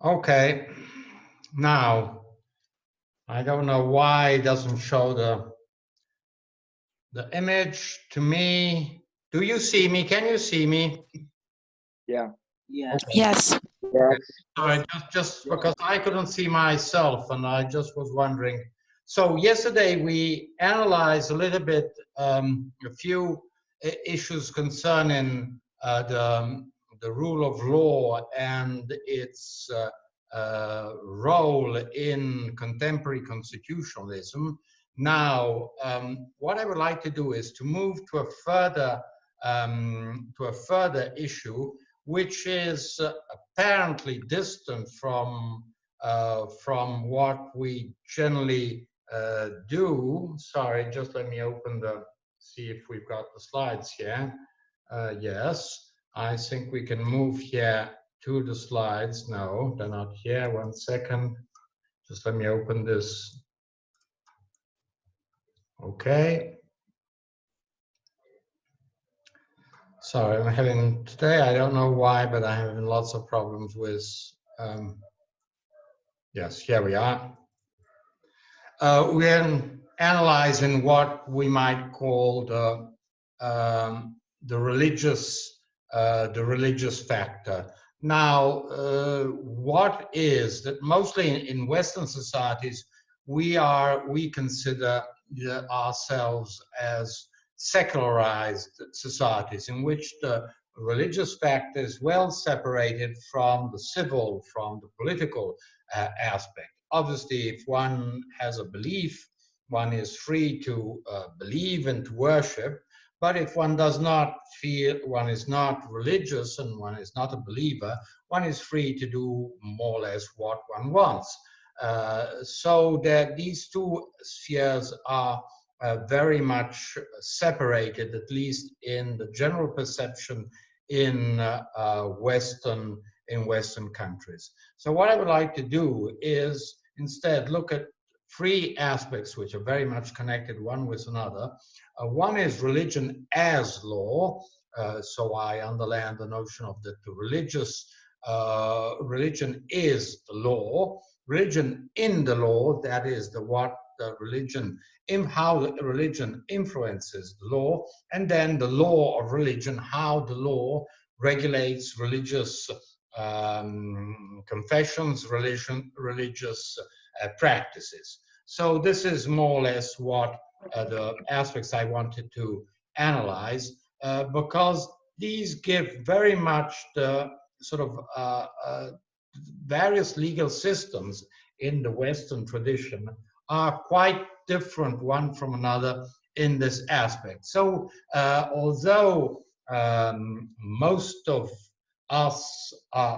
Okay, now I don't know why it doesn't show the image to me. Do you see me? Can you see me? Yeah. Yeah. Okay. Yes. Okay. Sorry, just because I couldn't see myself, and I just was wondering. So yesterday we analyzed a little bit a few issues concerning the rule of law and its role in contemporary constitutionalism. Now, what I would like to do is to move to a further issue, which is apparently distant from what we generally do. Sorry, just let me see if we've got the slides here. Yes, I think we can move here to the slides. No, they're not here. 1 second. Just let me open this. Okay. Sorry, I'm having today, I don't know why, but I'm having lots of problems with, yes, here we are. We're analyzing what we might call the religious factor. Now, what is that mostly in Western societies, we consider ourselves as secularized societies in which the religious factor is well separated from the civil, from the political aspect. Obviously, if one has a belief, one is free to believe and to worship. But if one does not feel, one is not religious and one is not a believer, one is free to do more or less what one wants. So that these two spheres are very much separated, at least in the general perception in Western countries. So what I would like to do is instead look at three aspects which are very much connected one with another. One is religion as law. So I underline the notion of that the religion is the law. Religion in the law, that is how the religion influences the law, and then the law of religion, how the law regulates religious confessions, religious practices. So this is more or less what the aspects I wanted to analyze, because these give very much the sort of various legal systems in the Western tradition are quite different one from another in this aspect. So although most of us,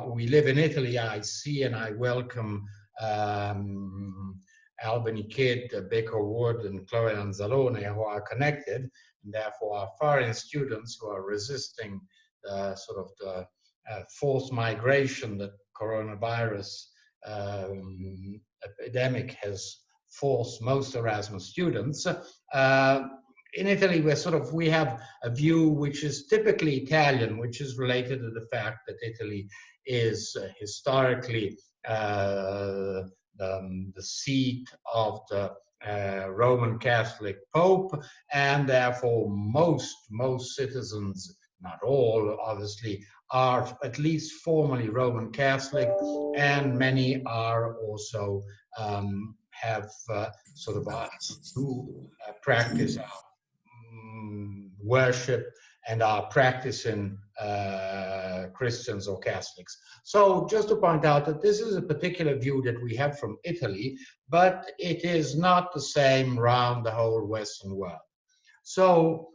we live in Italy, I see and I welcome Albany Kidd, Baker Wood, and Chloe Anzalone, who are connected, and therefore are foreign students who are resisting sort of the forced migration that coronavirus epidemic has forced most Erasmus students. In Italy, we have a view which is typically Italian, which is related to the fact that Italy is historically the seat of the Roman Catholic Pope, and therefore most citizens, not all obviously, are at least formally Roman Catholic, and many are also have sort of do practice worship and are practicing Christians or Catholics. So just to point out that this is a particular view that we have from Italy, but it is not the same around the whole Western world. So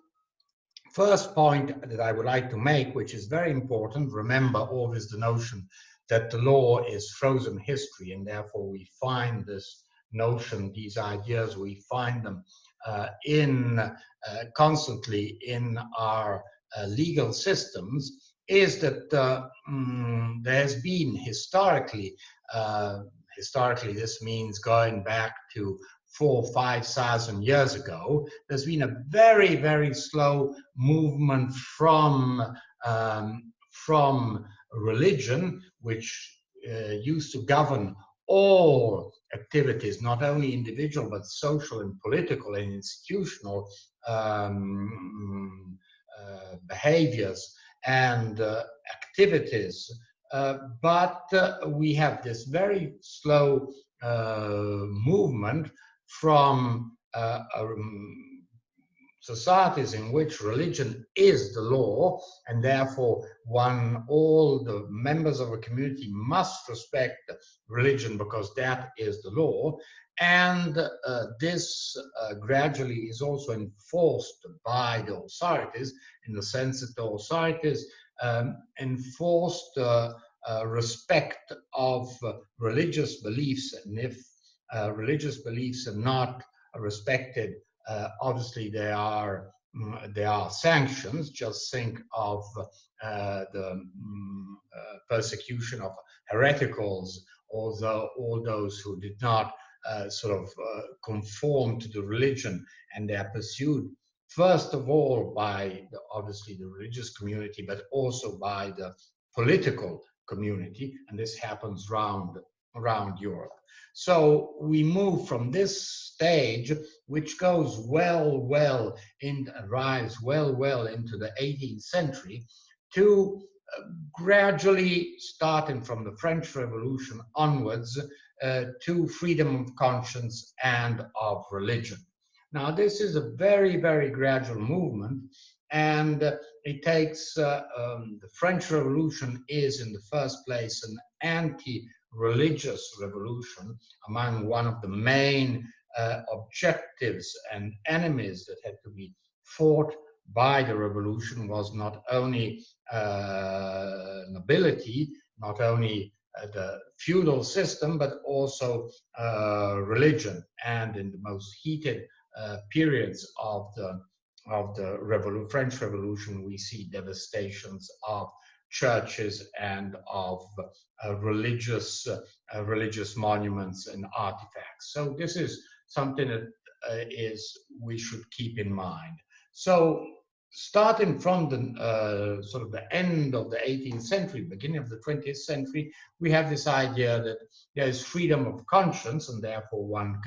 first point that I would like to make, which is very important, remember always the notion that the law is frozen history, and therefore we find this notion, these ideas, we find them constantly in our legal systems, is that there has been historically this means going back to 4,000-5,000 years ago. There's been a very, very slow movement from religion, which used to govern all activities, not only individual, but social and political and institutional behaviors and activities. But we have this very slow movement from societies in which religion is the law, and therefore all the members of a community must respect religion because that is the law. And this gradually is also enforced by the authorities, in the sense that the authorities enforced respect of religious beliefs, and if religious beliefs are not respected, obviously there are sanctions. Just think of the persecution of hereticals, although all those who did not conform to the religion, and they are pursued first of all by obviously the religious community, but also by the political community, and this happens around Europe. So we move from this stage, which goes arrives well into the 18th century, to gradually, starting from the French Revolution onwards, to freedom of conscience and of religion. Now, this is a very, very gradual movement, and it takes, the French Revolution is in the first place an anti-religious revolution. Among one of the main objectives and enemies that had to be fought by the revolution was not only nobility, not only the feudal system, but also religion. And in the most heated periods of the French Revolution, we see devastations of churches and of religious monuments and artifacts. So this is something that we should keep in mind. So starting from the the end of the 18th century, beginning of the 20th century, we have this idea that there is freedom of conscience, and therefore one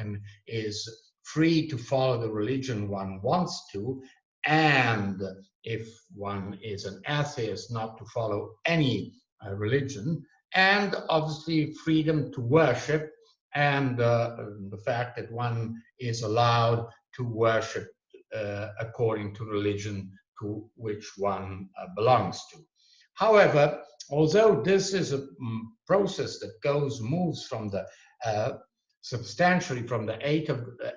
is free to follow the religion one wants to, and if one is an atheist, not to follow any religion, and obviously freedom to worship, and the fact that one is allowed to worship according to religion to which one belongs to. However, although this is a process that moves from the substantially from the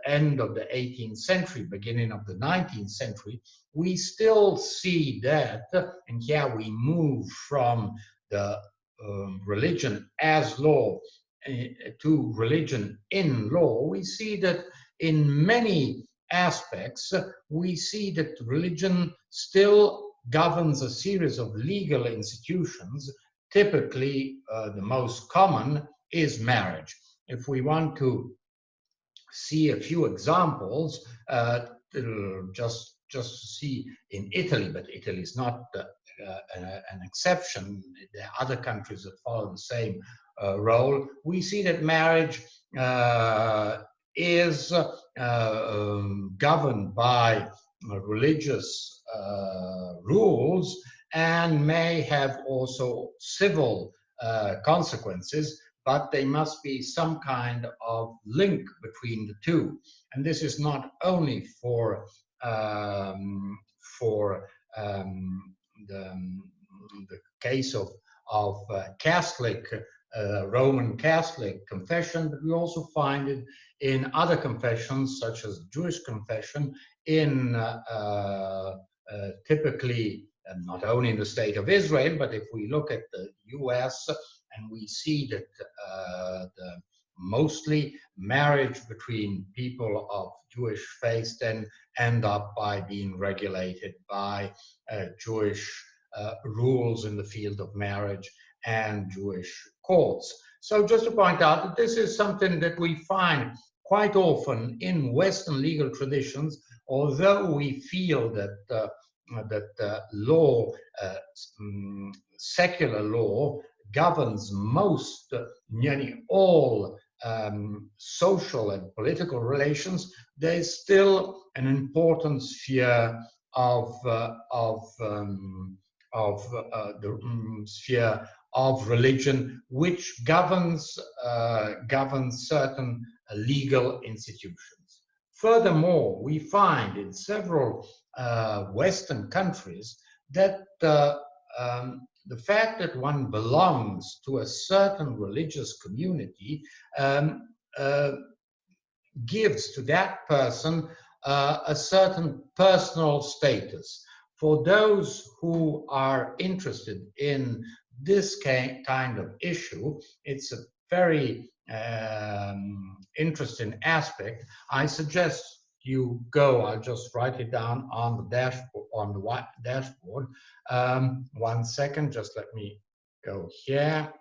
end of the 18th century, beginning of the 19th century, we still see that, and here we move from the religion as law to religion in law. We see that in many aspects, we see that religion still governs a series of legal institutions. Typically, the most common is marriage. If we want to see a few examples, just to see in Italy, but Italy is not an exception. There are other countries that follow the same role. We see that marriage is governed by religious rules and may have also civil consequences, but there must be some kind of link between the two. And this is not only for the case of Catholic, Roman Catholic confession, but we also find it in other confessions, such as Jewish confession, in typically not only in the state of Israel, but if we look at the US, and we see that mostly marriage between people of Jewish faith then end up by being regulated by Jewish rules in the field of marriage and Jewish courts. So just to point out that this is something that we find quite often in Western legal traditions, although we feel that law, secular law, governs most, nearly all social and political relations, there is still an important sphere of the sphere of religion, which governs certain legal institutions. Furthermore, we find in several Western countries that the fact that one belongs to a certain religious community um, uh, gives to that person a certain personal status. For those who are interested in this kind of issue, it's a very interesting aspect. I suggest you go. I'll just write it down on the dashboard. Dashboard. 1 second. Just let me go here.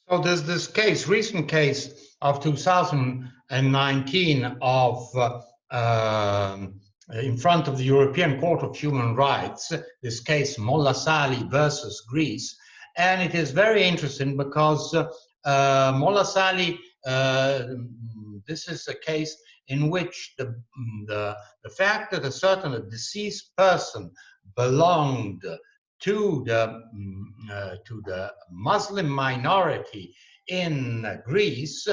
So there's this case, recent case of 2019 of in front of the European Court of Human Rights, this case Mullis Ali versus Greece. And it is very interesting because Mullis Ali, this is a case in which the fact that a deceased person belonged to the Muslim minority in Greece.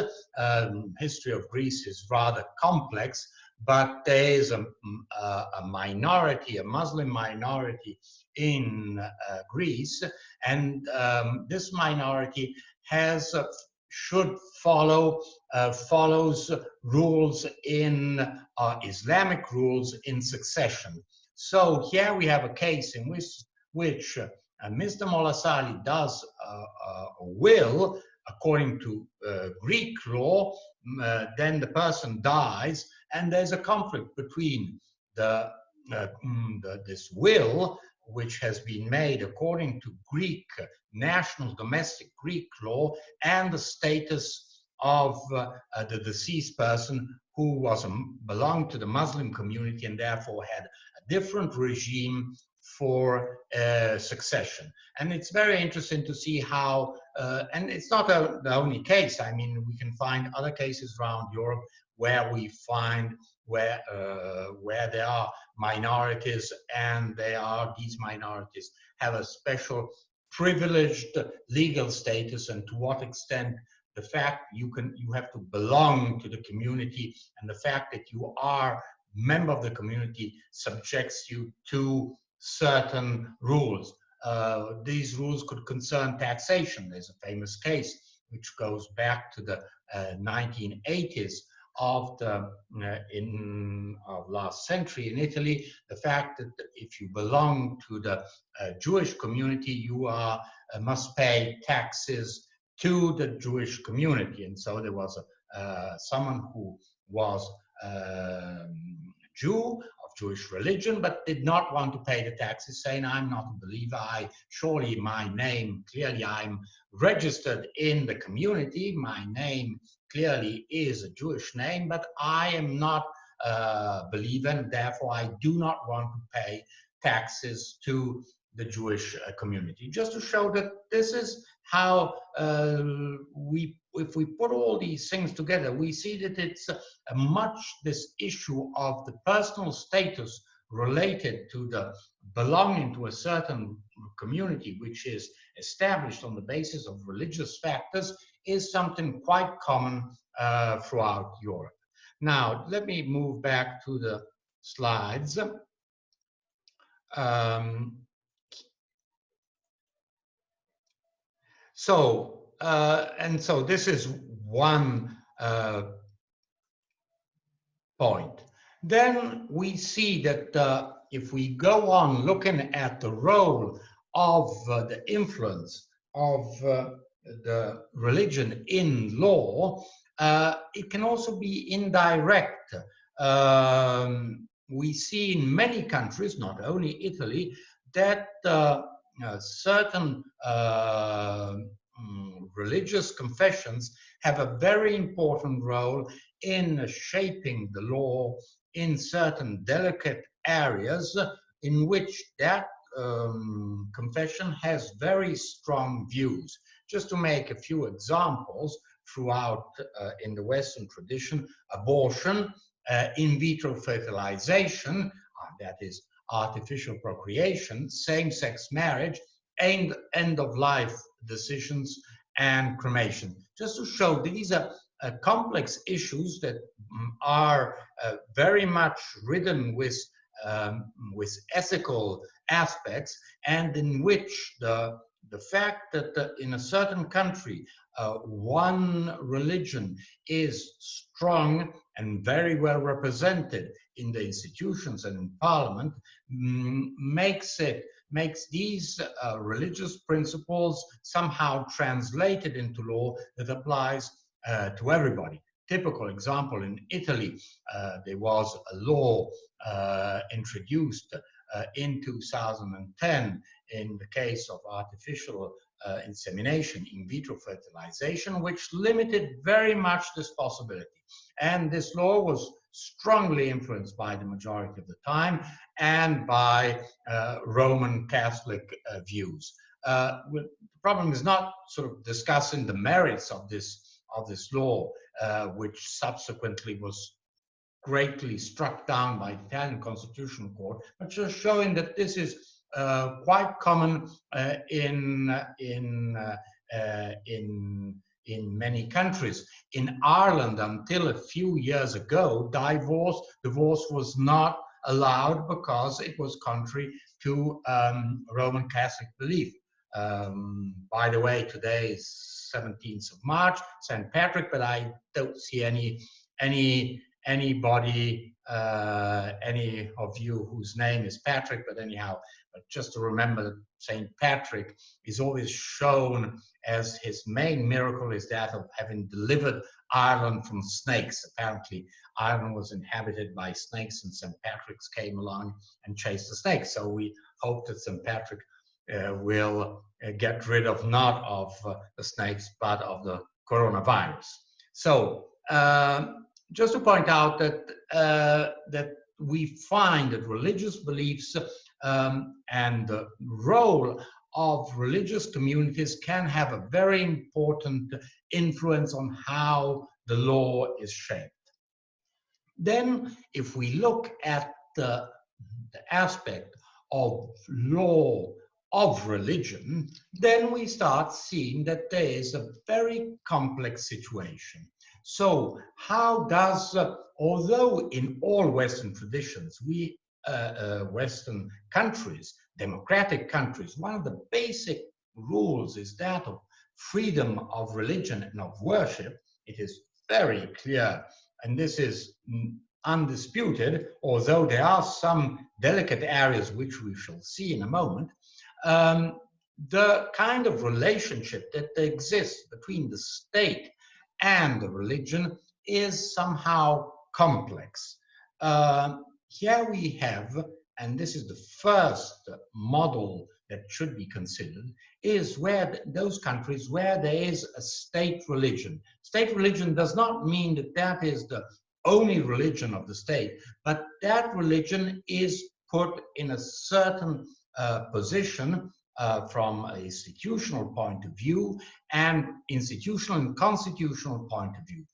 History of Greece is rather complex, but there is a minority, a Muslim minority in Greece, and this minority has should follows rules in Islamic rules in succession. So here we have a case in which Mr. Mullis Ali does a will according to Greek law. Then the person dies, and there's a conflict between this will, which has been made according to Greek national domestic Greek law, and the status of the deceased person who belonged to the Muslim community and therefore had a different regime for succession. And it's very interesting to see how, and it's not the only case. I mean, we can find other cases around Europe where we find where there are minorities, and these minorities have a special privileged legal status, and to what extent the fact you have to belong to the community, and the fact that you are member of the community subjects you to certain rules. These rules could concern taxation. There's a famous case which goes back to the 1980s of last century in Italy. The fact that if you belong to the Jewish community, you must pay taxes to the Jewish community, and so there was someone who was Jew of Jewish religion, but did not want to pay the taxes, saying, I'm not a believer. Surely my name, clearly I'm registered in the community. My name clearly is a Jewish name, but I am not a believer, and therefore I do not want to pay taxes to the Jewish community. Just to show that this is how if we put all these things together, we see that it's this issue of the personal status related to the belonging to a certain community, which is established on the basis of religious factors, is something quite common throughout Europe. Now, let me move back to the slides. So this is one point. Then we see that if we go on looking at the role of the influence of the religion in law, it can also be indirect. We see in many countries, not only Italy, that certain religious confessions have a very important role in shaping the law in certain delicate areas in which that confession has very strong views. Just to make a few examples, throughout in the Western tradition, abortion, in vitro fertilization, that is artificial procreation, same-sex marriage, and end-of-life decisions, and cremation. Just to show these are complex issues that are very much ridden with ethical aspects, and in which the fact that in a certain country one religion is strong and very well represented in the institutions and in parliament makes these religious principles somehow translated into law that applies to everybody. Typical example, in Italy, there was a law introduced in 2010 in the case of artificial insemination, in vitro fertilization, which limited very much this possibility. And this law was strongly influenced by the majority of the time and by Roman Catholic views. The problem is not sort of discussing the merits of this law, which subsequently was greatly struck down by the Italian Constitutional Court, but just showing that this is quite common in many countries. In Ireland, until a few years ago, divorce was not allowed because it was contrary to Roman Catholic belief. By the way, today is 17th of March, St. Patrick, but I don't see anybody, any of you whose name is Patrick, but anyhow, but just to remember that St. Patrick is always shown as his main miracle is that of having delivered Ireland from snakes. Apparently, Ireland was inhabited by snakes, and St. Patrick's came along and chased the snakes. So we hope that St. Patrick will get rid of not of the snakes, but of the coronavirus. So just to point out that that we find that religious beliefs and the role of religious communities can have a very important influence on how the law is shaped. Then, if we look at the aspect of law of religion, then we start seeing that there is a very complex situation. So how does, although in all Western traditions, Western countries, democratic countries, one of the basic rules is that of freedom of religion and of worship, it is very clear, and this is undisputed, although there are some delicate areas which we shall see in a moment, the kind of relationship that exists between the state and the religion is somehow complex. Here we have, and this is the first model that should be considered, is where those countries where there is a state religion. State religion does not mean that that is the only religion of the state, but that religion is put in a certain position from an institutional point of view and institutional and constitutional point of view.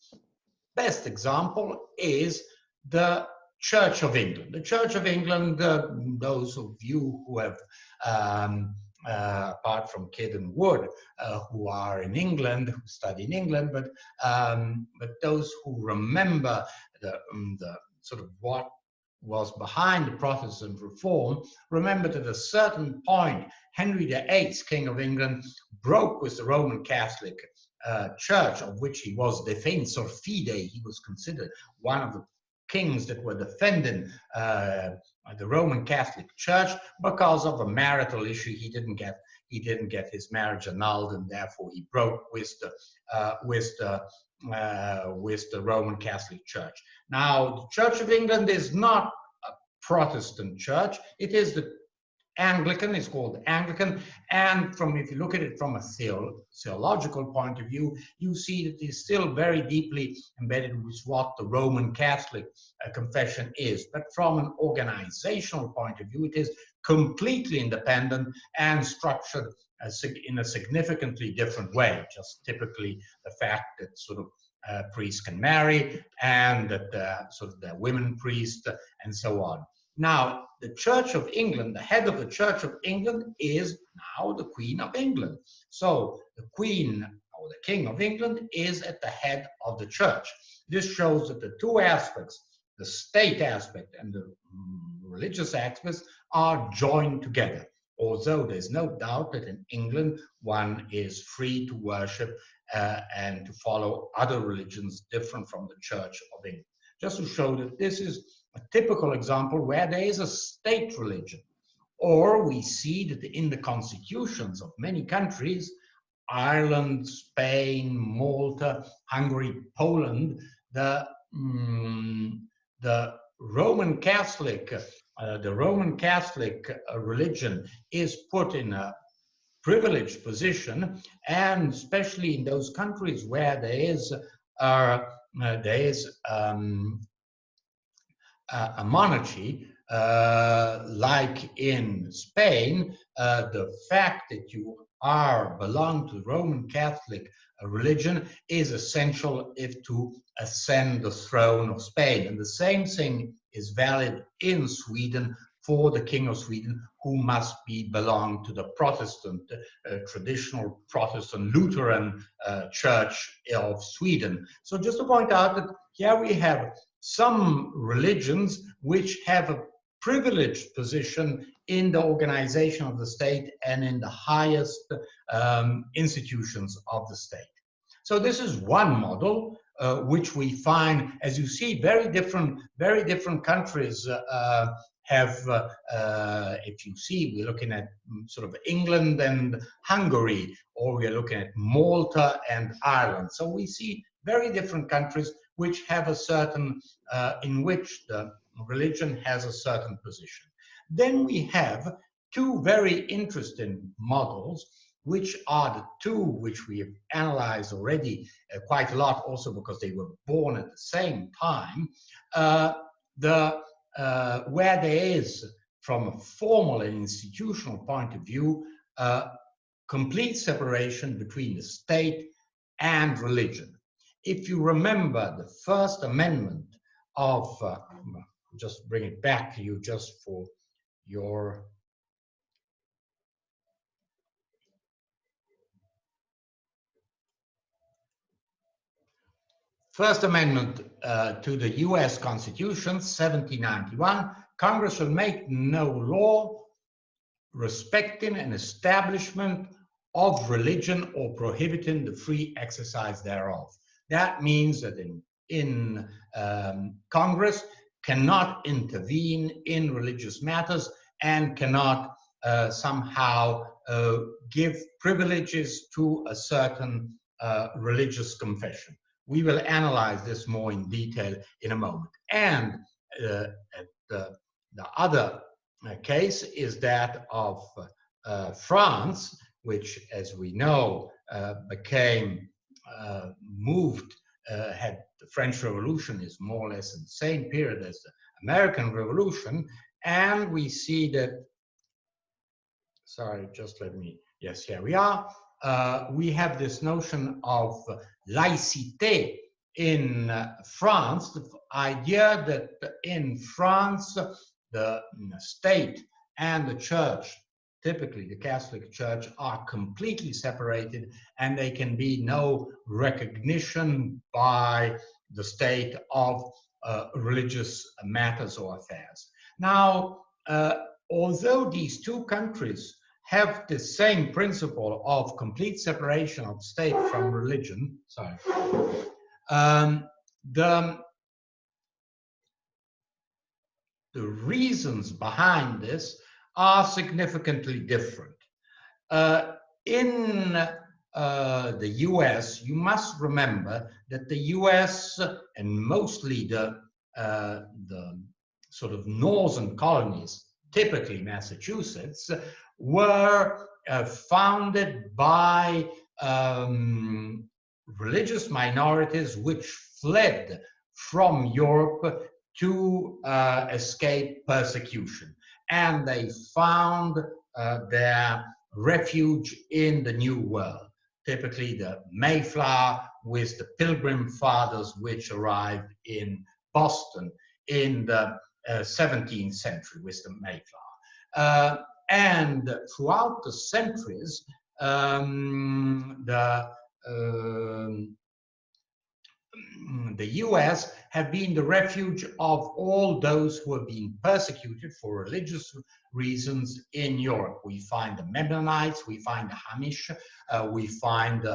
Best example is the Church of England. The Church of England, those of you who have, apart from Kidd and Wood, who are in England, who study in England, but those who remember the sort of what was behind the Protestant reform, remember that at a certain point, Henry VIII, King of England, broke with the Roman Catholic Church, of which he was defensor fidei. He was considered one of the kings that were defending the Roman Catholic Church because of a marital issue. He didn't get his marriage annulled, and therefore he broke with the Roman Catholic Church. Now, the Church of England is not a Protestant church. It is the Anglican, it's called Anglican, and if you look at it from a theological point of view, you see that it's still very deeply embedded with what the Roman Catholic confession is. But from an organizational point of view, it is completely independent and structured in a significantly different way. Just typically the fact that sort of priests can marry, and that sort of the women priests and so on. Now, the Church of England, the head of the Church of England is now the Queen of England. So the Queen or the King of England is at the head of the church. This shows that the two aspects, the state aspect and the religious aspects, are joined together. Although there's no doubt that in England, one is free to worship and to follow other religions different from the Church of England. Just to show that this is a typical example where there is a state religion. Or we see that in the constitutions of many countries, Ireland, Spain, Malta, Hungary, Poland, the Roman Catholic religion is put in a privileged position, and especially in those countries where there is a monarchy, like in Spain, the fact that you belong to the Roman Catholic religion is essential if to ascend the throne of Spain. And the same thing is valid in Sweden for the King of Sweden, who must belong to the Protestant, traditional Protestant Lutheran Church of Sweden. So just to point out that here we have some religions which have a privileged position in the organization of the state and in the highest institutions of the state. So this is one model which we find, as you see, very different countries have, if you see, we're looking at sort of England and Hungary, or we're looking at Malta and Ireland. So we see very different countries which have a certain, in which the religion has a certain position. Then we have two very interesting models, which are the two which we have analyzed already quite a lot, also because they were born at the same time, where there is, from a formal and institutional point of view, complete separation between the state and religion. If you remember the First Amendment of, just bring it back to you just for your First Amendment to the US Constitution, 1791, Congress shall make no law respecting an establishment of religion or prohibiting the free exercise thereof. That means that in Congress cannot intervene in religious matters and cannot somehow give privileges to a certain religious confession. We will analyze this more in detail in a moment. And the other case is that of France, which, as we know, became had the French Revolution is more or less in the same period as the American Revolution. And we see that, sorry, just let me, yes, here we are. We have this notion of laïcité in France, the idea that in France the state and the church, typically the Catholic Church, are completely separated, and there can be no recognition by the state of religious matters or affairs. Now, although these two countries have the same principle of complete separation of state from religion, the reasons behind this are significantly different. In the US, you must remember that the US and mostly the sort of northern colonies, typically Massachusetts, were founded by religious minorities which fled from Europe to escape persecution. And they found their refuge in the New World, typically the Mayflower with the Pilgrim Fathers, which arrived in Boston in the 17th century with the Mayflower. And throughout the centuries, the US have been the refuge of all those who have been persecuted for religious reasons in Europe. We find the Mennonites, we find the Hamish, we find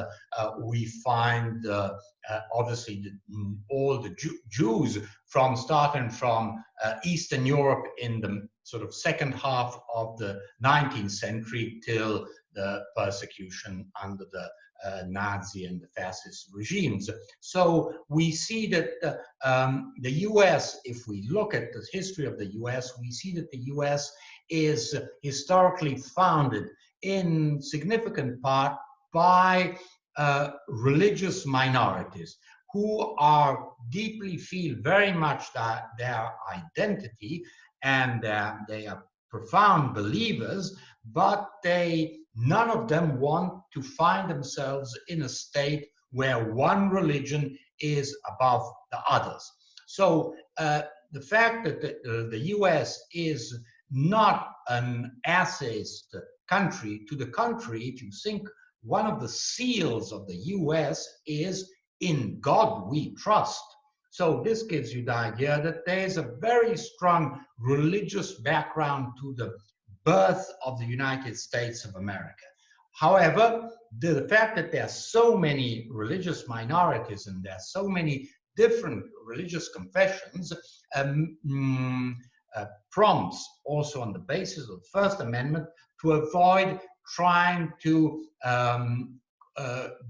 obviously all the Jews starting from Eastern Europe in the sort of second half of the 19th century till the persecution under the Nazi and the fascist regimes. So we see that the US, if we look at the history of the US, we see that the US is historically founded in significant part by religious minorities who are deeply feel very much that their identity, and they are profound believers, but none of them want to find themselves in a state where one religion is above the others. So the fact that the US is not an atheist country, to the contrary, if you think, one of the seals of the US is "In God we trust." So this gives you the idea that there is a very strong religious background to the birth of the United States of America. However, the fact that there are so many religious minorities and there are so many different religious confessions prompts, also on the basis of the First Amendment, to avoid trying to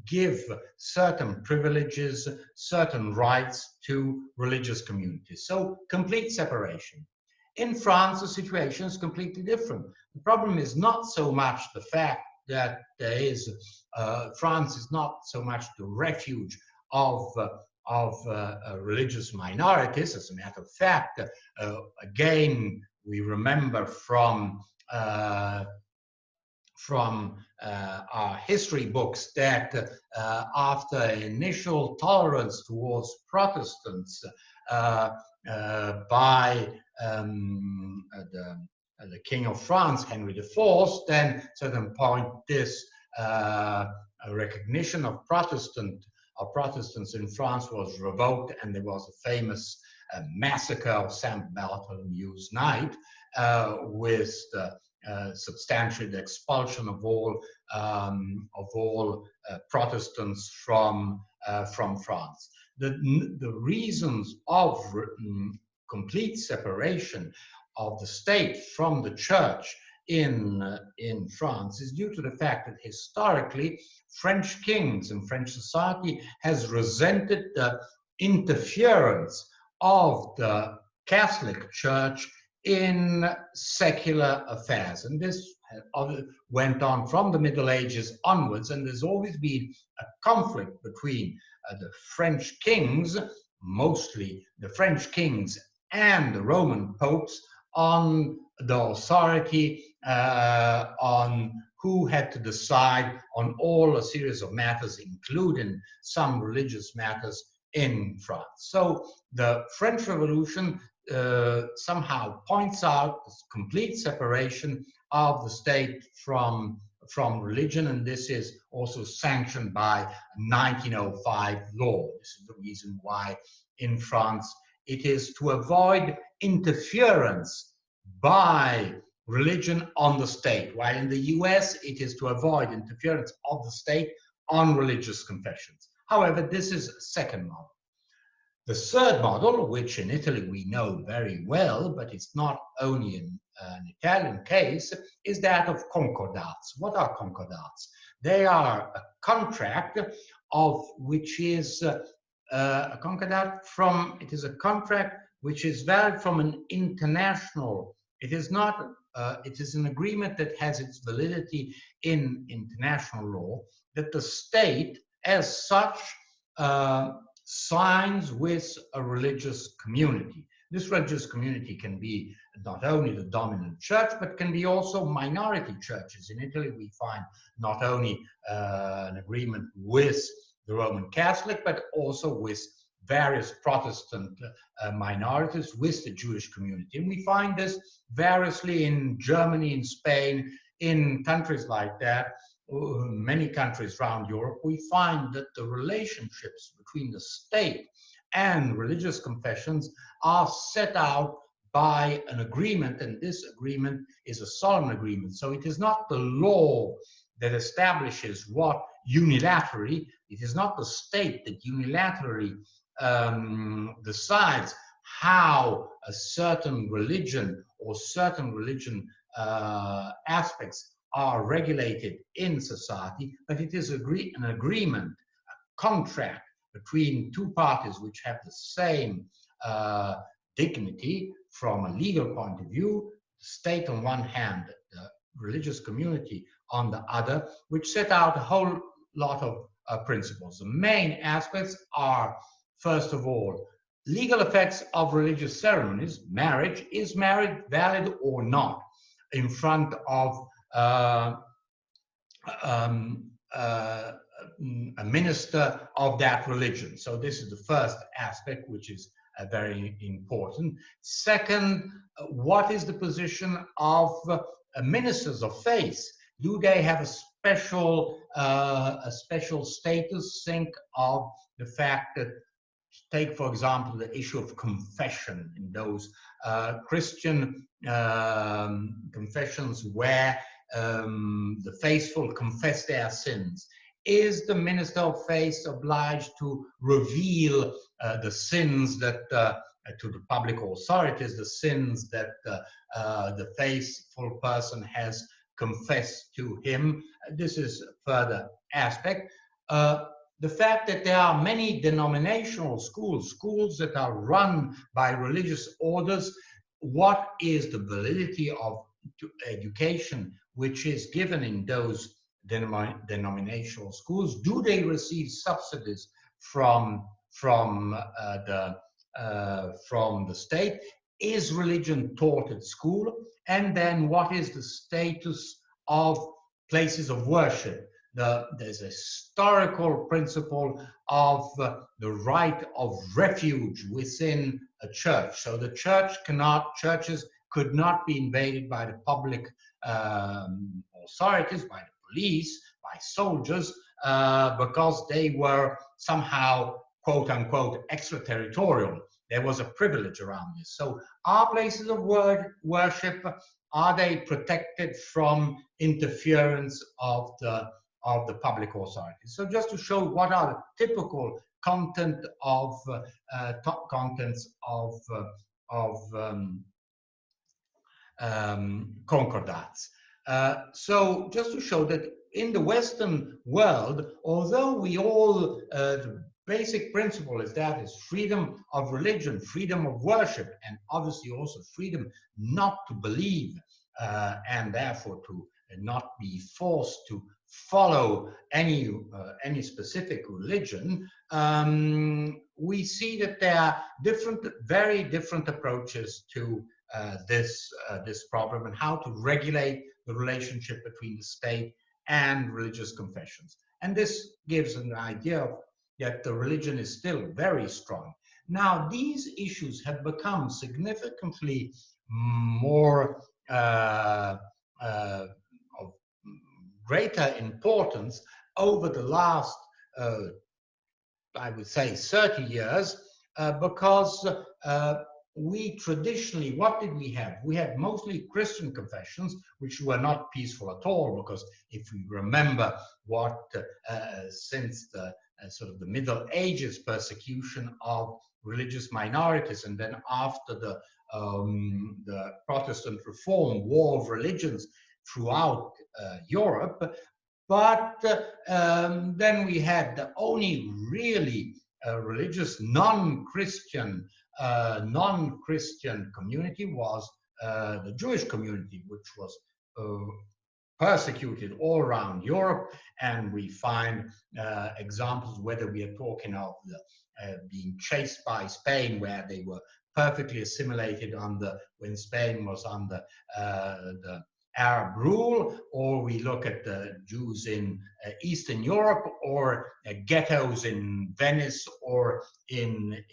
give certain privileges, certain rights to religious communities. So complete separation. In France, the situation is completely different. The problem is not so much the fact that France is not so much the refuge of religious minorities. As a matter of fact, again, we remember from our history books that after initial tolerance towards Protestants by the King of France, Henry IV, then at a certain point this recognition of Protestants in France was revoked, and there was a famous massacre of Saint Bartholomew's Night with the substantial expulsion of all Protestants from France. The reasons of complete separation of the state from the church in France is due to the fact that historically French kings and French society has resented the interference of the Catholic Church in secular affairs. And this went on from the Middle Ages onwards, and there's always been a conflict between the French kings, mostly the French kings and the Roman popes, on the authority on who had to decide on all a series of matters, including some religious matters in France. So the French Revolution somehow points out this complete separation of the state from religion, and this is also sanctioned by 1905 law. This is the reason why in France it is to avoid interference by religion on the state, while in the US it is to avoid interference of the state on religious confessions. However, this is a second model. The third model, which in Italy we know very well, but it's not only an Italian case, is that of concordats. What are concordats? They are a contract of which is a concordat from, it is a contract which is valid from an international, it is not, it is an agreement that has its validity in international law, that the state as such signs with a religious community. This religious community can be not only the dominant church, but can be also minority churches. In Italy, we find not only an agreement with the Roman Catholic, but also with various Protestant minorities, with the Jewish community. And we find this variously in Germany, in Spain, in countries like that, many countries around Europe. We find that the relationships between the state and religious confessions are set out by an agreement, and this agreement is a solemn agreement. So it is not the law that establishes what unilaterally, it is not the state that unilaterally decides how a certain religion or certain religion aspects are regulated in society, but it is an agreement, a contract between two parties which have the same dignity from a legal point of view, the state on one hand, the religious community on the other, which set out a whole lot of principles. The main aspects are, first of all, legal effects of religious ceremonies. Marriage, is marriage valid or not in front of a minister of that religion? So this is the first aspect, which is very important. Second, what is the position of ministers of faith? Do they have a special status? Think of the fact that, take for example the issue of confession in those Christian confessions where the faithful confess their sins. Is the minister of faith obliged to reveal the sins that to the public authorities, the sins that the faithful person has confessed to him? This is a further aspect. The fact that there are many denominational schools, schools that are run by religious orders, what is the validity of education which is given in those denominational schools? Do they receive subsidies from the state? Is religion taught at school? And then what is the status of places of worship? There's a historical principle of the right of refuge within a church. So the churches could not be invaded by the public authorities, by the police, by soldiers, because they were somehow, quote unquote, extraterritorial. There was a privilege around this. So are places of worship, are they protected from interference of the public authorities? So just to show what are the typical content of contents of concordats. So just to show that in the Western world, although we all, the basic principle is that is freedom of religion, freedom of worship, and obviously also freedom not to believe and therefore to not be forced to follow any specific religion, we see that there are very different approaches to this problem and how to regulate the relationship between the state and religious confessions. And this gives an idea of yet the religion is still very strong. Now, these issues have become significantly more of greater importance over the last, I would say, 30 years, because we traditionally, what did we have? We had mostly Christian confessions, which were not peaceful at all, because if we remember what, since the sort of the Middle Ages persecution of religious minorities, and then after the Protestant Reform, war of religions throughout Europe, but then we had the only really religious non-Christian community was the Jewish community, which was persecuted all around Europe, and we find examples, whether we are talking of the, being chased by Spain, where they were perfectly assimilated when Spain was under the Arab rule, or we look at the Jews in Eastern Europe, or ghettos in Venice or in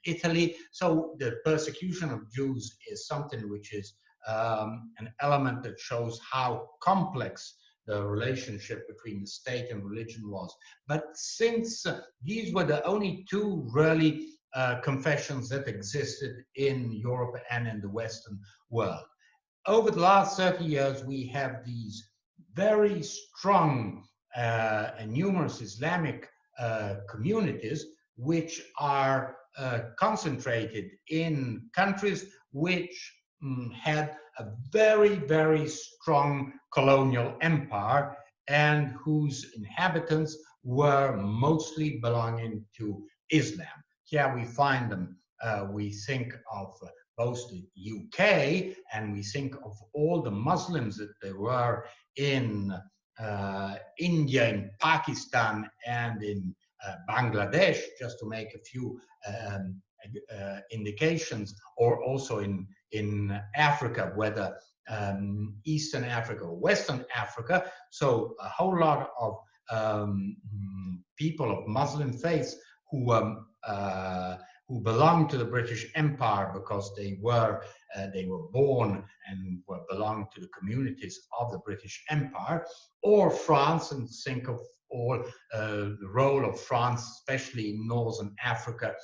Italy. So the persecution of Jews is something which is an element that shows how complex the relationship between the state and religion was. But since these were the only two really confessions that existed in Europe and in the Western world, over the last 30 years, we have these very strong and numerous Islamic communities, which are concentrated in countries which had a very, very strong colonial empire, and whose inhabitants were mostly belonging to Islam. Here we find them, we think of both the UK, and we think of all the Muslims that there were in India, in Pakistan, and in Bangladesh, just to make a few indications, or also in Africa, whether Eastern Africa or Western Africa. So a whole lot of people of Muslim faith who belonged to the British Empire because they were born and belonged to the communities of the British Empire, or France, and think of all the role of France, especially in Northern Africa,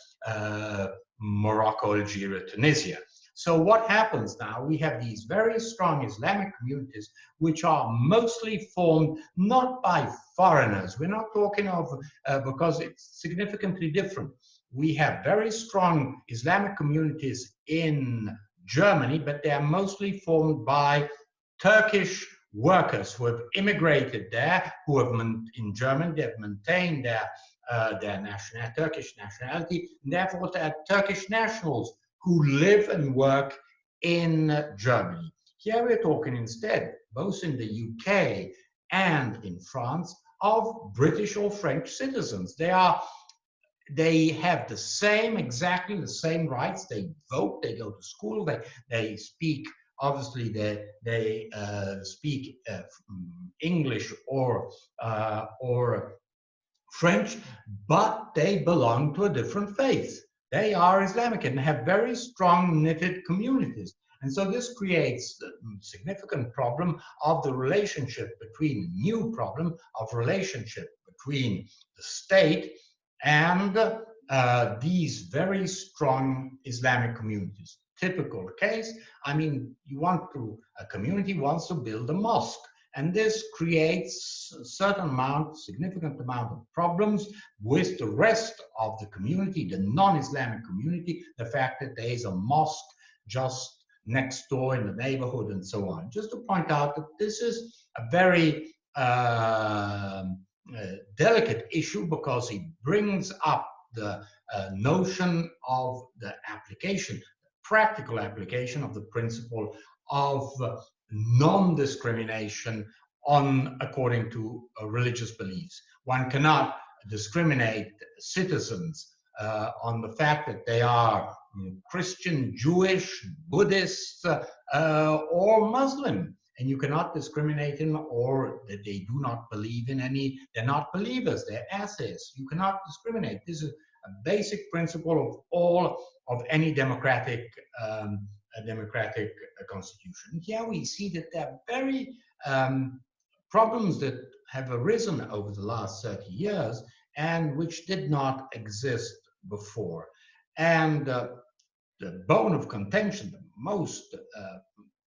Morocco, Algeria, Tunisia. So what happens now? We have these very strong Islamic communities, which are mostly formed not by foreigners. We're not talking of, because it's significantly different. We have very strong Islamic communities in Germany, but they are mostly formed by Turkish workers who have immigrated there, who have in Germany, they have maintained their Turkish nationality, and therefore they are Turkish nationals who live and work in Germany. Here we're talking instead, both in the UK and in France, of British or French citizens. They have exactly the same rights. They vote, they go to school, they speak, obviously they speak English or French, but they belong to a different faith. They are Islamic and have very strong knitted communities. And so this creates a significant problem of the relationship between, new problem of relationship between the state and these very strong Islamic communities. Typical case, I mean, a community wants to build a mosque, and this creates a significant amount of problems with the rest of the community, the non-Islamic community, the fact that there is a mosque just next door in the neighborhood and so on. Just to point out that this is a very delicate issue, because it brings up the notion of the application, practical application of the principle of non-discrimination according to religious beliefs. One cannot discriminate citizens on the fact that they are Christian, Jewish, Buddhist, or Muslim. and you cannot discriminate in, or that they do not believe in any, they're not believers, they're atheists. You cannot discriminate. This is a basic principle of all of any democratic constitution. Here we see that there are very problems that have arisen over the last 30 years and which did not exist before. And the bone of contention, the most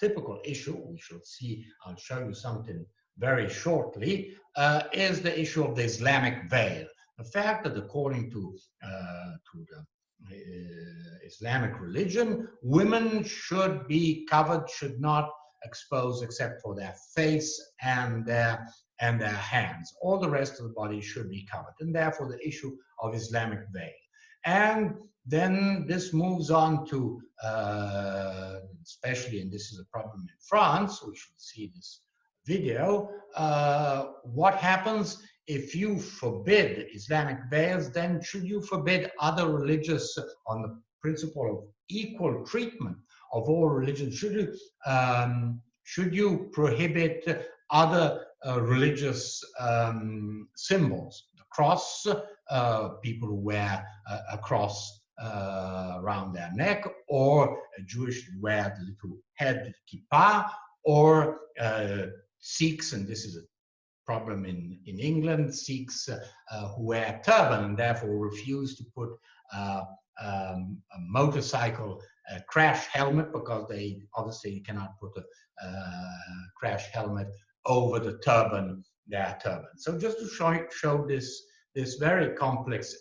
typical issue, we shall see, I'll show you something very shortly, is the issue of the Islamic veil. The fact that according to the Islamic religion, women should be covered, should not expose except for their face and their hands. All the rest of the body should be covered, and therefore the issue of Islamic veil. And then this moves on to, especially, and this is a problem in France, we should see this video, what happens if you forbid Islamic veils, then should you forbid other religious, on the principle of equal treatment of all religions, should you prohibit other religious symbols? The cross, people who wear a cross around their neck, or a Jewish who wear the little head kippah, or Sikhs, and this is a problem in England, Sikhs who wear turban and therefore refuse to put a motorcycle crash helmet, because they obviously cannot put a crash helmet over the turban, their turban. So just to show this very complex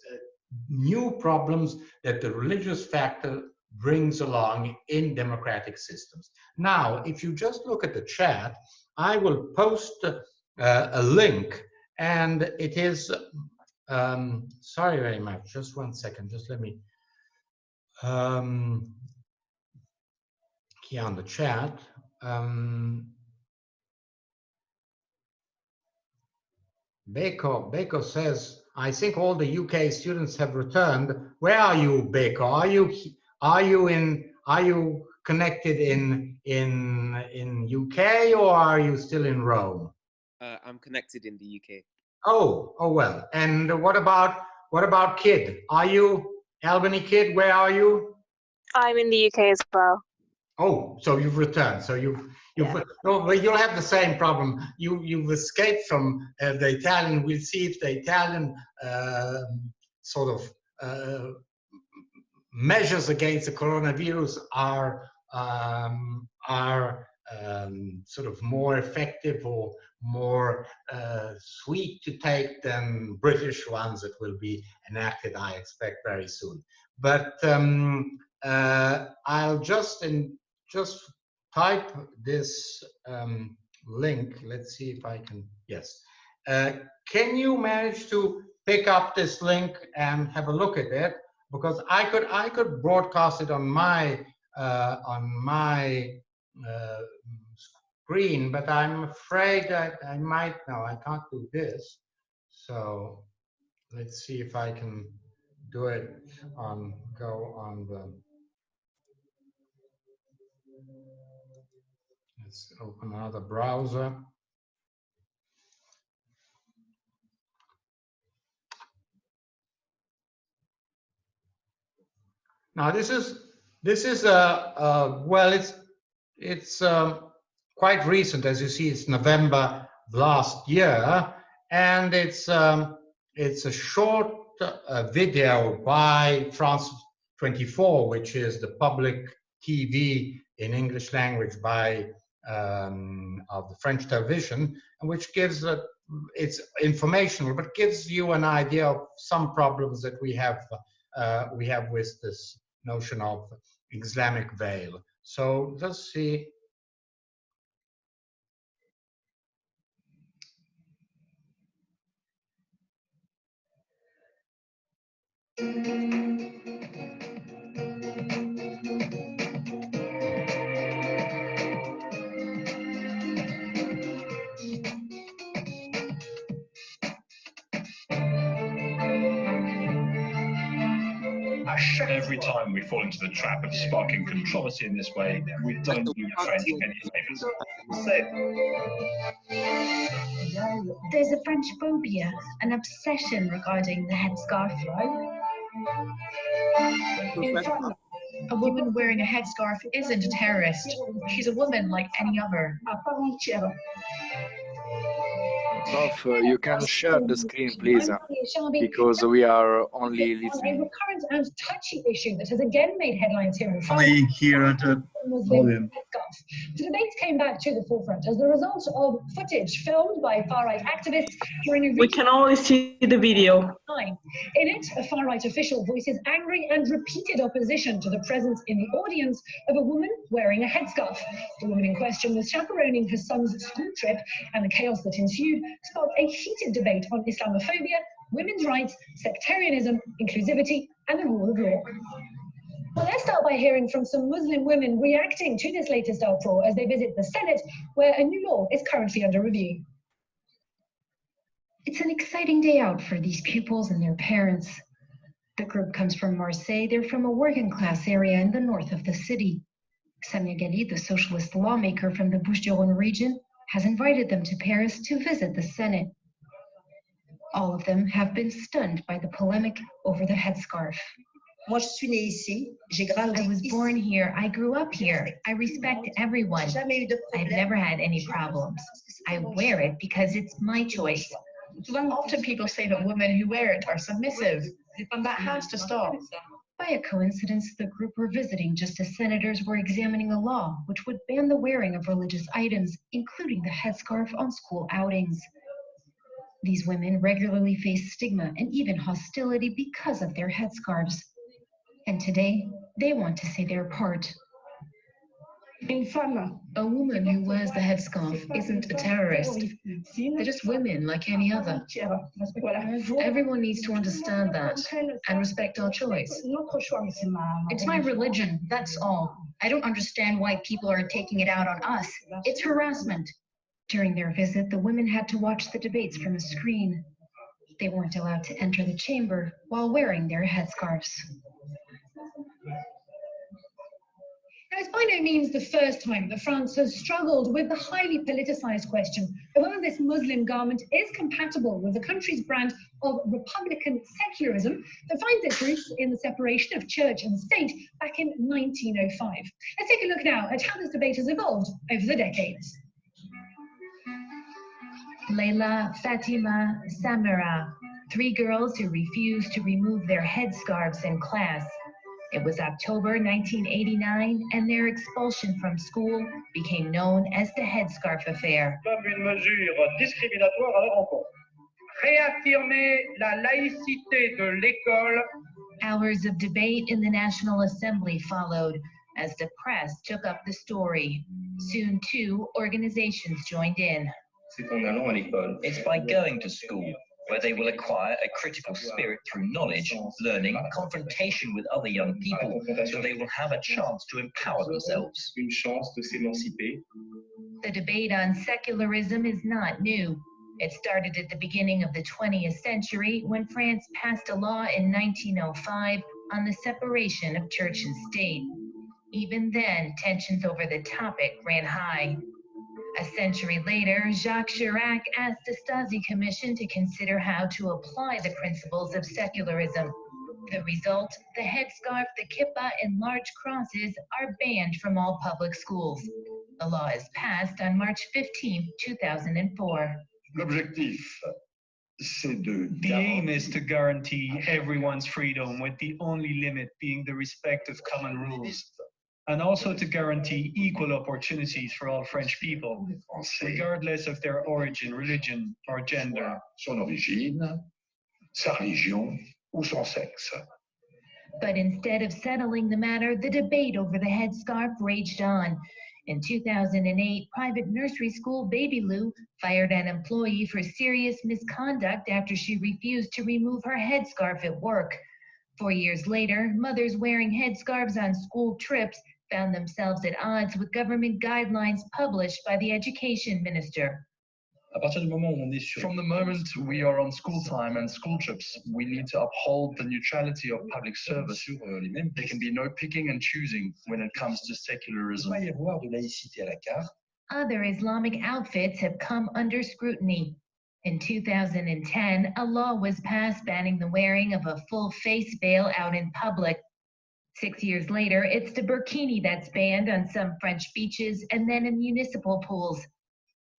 new problems that the religious factor brings along in democratic systems. Now, if you just look at the chat, I will post a link, and it is, sorry very much, just one second, just let me, here on the chat, Beko says, I think all the UK students have returned. Where are you, Beko? Are you connected in UK, or are you still in Rome? I'm connected in the UK. Oh well. And what about Kid? Are you Albany Kid? Where are you? I'm in the UK as well. Oh, so you've returned. So you've Yeah. no, well, you'll have the same problem. You've escaped from the Italian. We'll see if the Italian sort of measures against the coronavirus are sort of more effective or more sweet to take than British ones that will be enacted, I expect, very soon. But I'll just type this link. Let's see if I can. Yes. Can you manage to pick up this link and have a look at it? Because I could broadcast it on my screen, but I'm afraid I might. No, I can't do this. So let's see if I can do it on, go on the, let's open another browser. Now this is well, it's quite recent, as you see. It's November last year, and it's a short video by France 24, which is the public TV in English language by of the French television, and which gives it's informational, but gives you an idea of some problems that we have with this notion of Islamic veil. So let's see. clash. Every time we fall into the trap of sparking controversy in this way, we don't do the French any favors. There's a French phobia, an obsession regarding the headscarf. A woman wearing a headscarf isn't a terrorist. She's a woman like any other. Prof, you can share the screen, please, because we are only A listening. recurrent and touchy issue that has again made headlines here in France. I hear the volume. The debate came back to the forefront as the result of footage filmed by far-right activists during a We can only see the video. time. In it, a far-right official voices angry and repeated opposition to the presence in the audience of a woman wearing a headscarf. The woman in question was chaperoning her son's school trip, and the chaos that ensued sparked a heated debate on Islamophobia, women's rights, sectarianism, inclusivity, and the rule of law. Well, let's start by hearing from some Muslim women reacting to this latest uproar as they visit the Senate, where a new law is currently under review. It's an exciting day out for these pupils and their parents. The group comes from Marseille. They're from a working class area in the north of the city. Samia Ghali, the socialist lawmaker from the Bouches-du-Rhône region, has invited them to Paris to visit the Senate. All of them have been stunned by the polemic over the headscarf. I was born here, I grew up here, I respect everyone. I've never had any problems. I wear it because it's my choice. Often people say that women who wear it are submissive, and that has to stop. By a coincidence, the group we're visiting just as senators were examining a law which would ban the wearing of religious items, including the headscarf on school outings. These women regularly face stigma and even hostility because of their headscarves. And today, they want to say their part. A woman who wears the headscarf isn't a terrorist. They're just women like any other. Everyone needs to understand that and respect our choice. It's my religion, that's all. I don't understand why people are taking it out on us. It's harassment. During their visit, the women had to watch the debates from a screen. They weren't allowed to enter the chamber while wearing their headscarves. Now, it's by no means the first time that France has struggled with the highly politicized question of whether this Muslim garment is compatible with the country's brand of Republican secularism that finds its roots in the separation of church and state back in 1905. Let's take a look now at how this debate has evolved over the decades. Layla, Fatima, Samira, three girls who refused to remove their headscarves in class. It was October 1989, and their expulsion from school became known as the headscarf affair. Comme une mesure discriminatoire à leur encontre. Réaffirmer la laïcité de l'école. Hours of debate in the National Assembly followed as the press took up the story. Soon, two organizations joined in. It's by going to school, where they will acquire a critical spirit through knowledge, learning, confrontation with other young people, so they will have a chance to empower themselves. The debate on secularism is not new. It started at the beginning of the 20th century when France passed a law in 1905 on the separation of church and state. Even then, tensions over the topic ran high. A century later, Jacques Chirac asked the Stasi Commission to consider how to apply the principles of secularism. The result, the headscarf, the kippah, and large crosses are banned from all public schools. The law is passed on March 15, 2004. L'objectif, c'est de The aim is to guarantee everyone's freedom, with the only limit being the respect of common rules, and also to guarantee equal opportunities for all French people, regardless of their origin, religion, or gender. Son origine, sa religion ou son sexe. But instead of settling the matter, the debate over the headscarf raged on. In 2008, private nursery school Baby Lou fired an employee for serious misconduct after she refused to remove her headscarf at work. 4 years later, mothers wearing headscarves on school trips found themselves at odds with government guidelines published by the education minister. From the moment we are on school time and school trips, we need to uphold the neutrality of public service. There can be no picking and choosing when it comes to secularism. Other Islamic outfits have come under scrutiny. In 2010, a law was passed banning the wearing of a full face veil out in public. 6 years later, it's the burkini that's banned on some French beaches and then in municipal pools.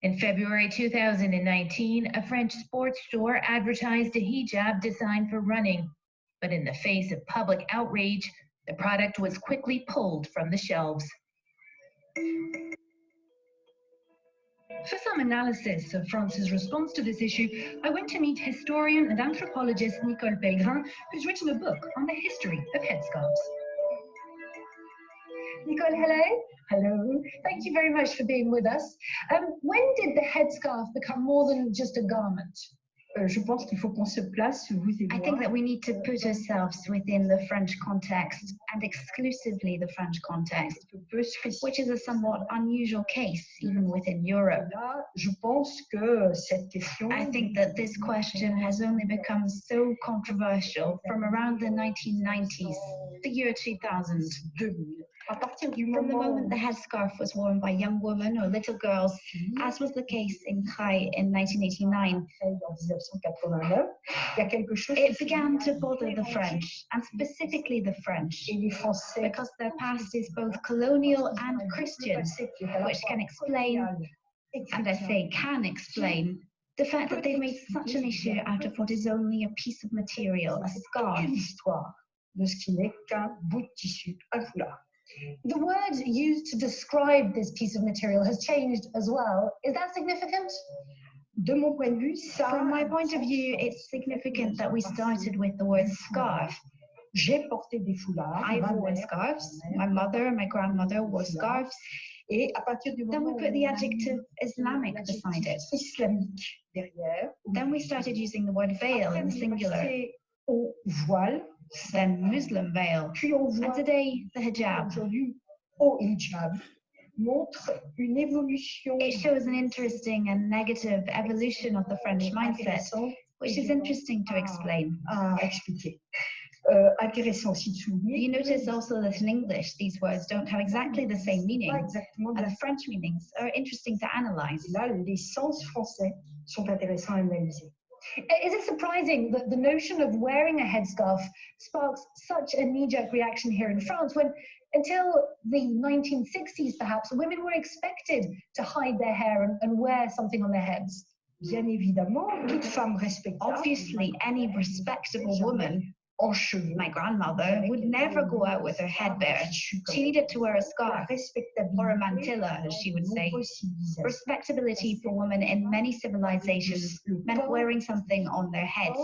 In February 2019, a French sports store advertised a hijab designed for running. But in the face of public outrage, the product was quickly pulled from the shelves. For some analysis of France's response to this issue, I went to meet historian and anthropologist Nicole Pellegrin, who's written a book on the history of headscarves. Nicole, hello. Hello. Thank you very much for being with us. When did the headscarf become more than just a garment? Je pense qu'il faut qu'on se place, vous et moi. I think that we need to put ourselves within the French context, and exclusively the French context, which is a somewhat unusual case even within Europe. Je pense que cette question. I think that this question has only become so controversial from around the 1990s, the year 2000. From the moment the headscarf was worn by young women or little girls, as was the case in Caille in 1989, it began to bother the French, and specifically the French, because their past is both colonial and Christian, which can explain, and I say can explain, the fact that they've made such an issue out of what is only a piece of material, a scarf. The word used to describe this piece of material has changed as well. Is that significant? From my point of view, it's significant that we started with the word scarf. I've worn scarves. My mother and my grandmother wore scarves. Then we put the adjective Islamic beside it. Then we started using the word veil in the singular. Then Muslim veil, and today the hijab. It shows an interesting and negative evolution of the French mindset, which is interesting to explain. You notice also that in English these words don't have exactly the same meaning, and the French meanings are interesting to analyze. Is it surprising that the notion of wearing a headscarf sparks such a knee-jerk reaction here in France when, until the 1960s perhaps, women were expected to hide their hair and wear something on their heads? Obviously, any respectable woman, my grandmother, would never go out with her head bare. She needed to wear a scarf, or a mantilla, as she would say. Respectability for women in many civilizations meant wearing something on their heads.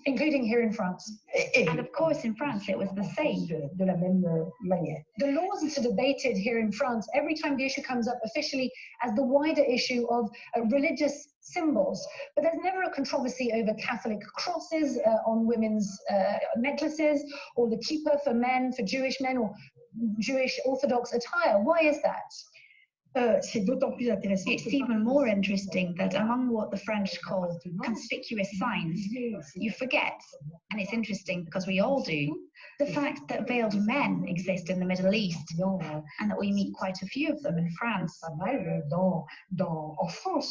Including here in France. And of course, in France, it was the same. The laws are debated here in France every time the issue comes up officially as the wider issue of religious symbols. But there's never a controversy over Catholic crosses on women's necklaces, or the kippah for men, for Jewish men, or Jewish Orthodox attire. Why is that? It's even more interesting that among what the French call conspicuous signs, you forget, and it's interesting because we all do, the fact that veiled men exist in the Middle East, and that we meet quite a few of them in France.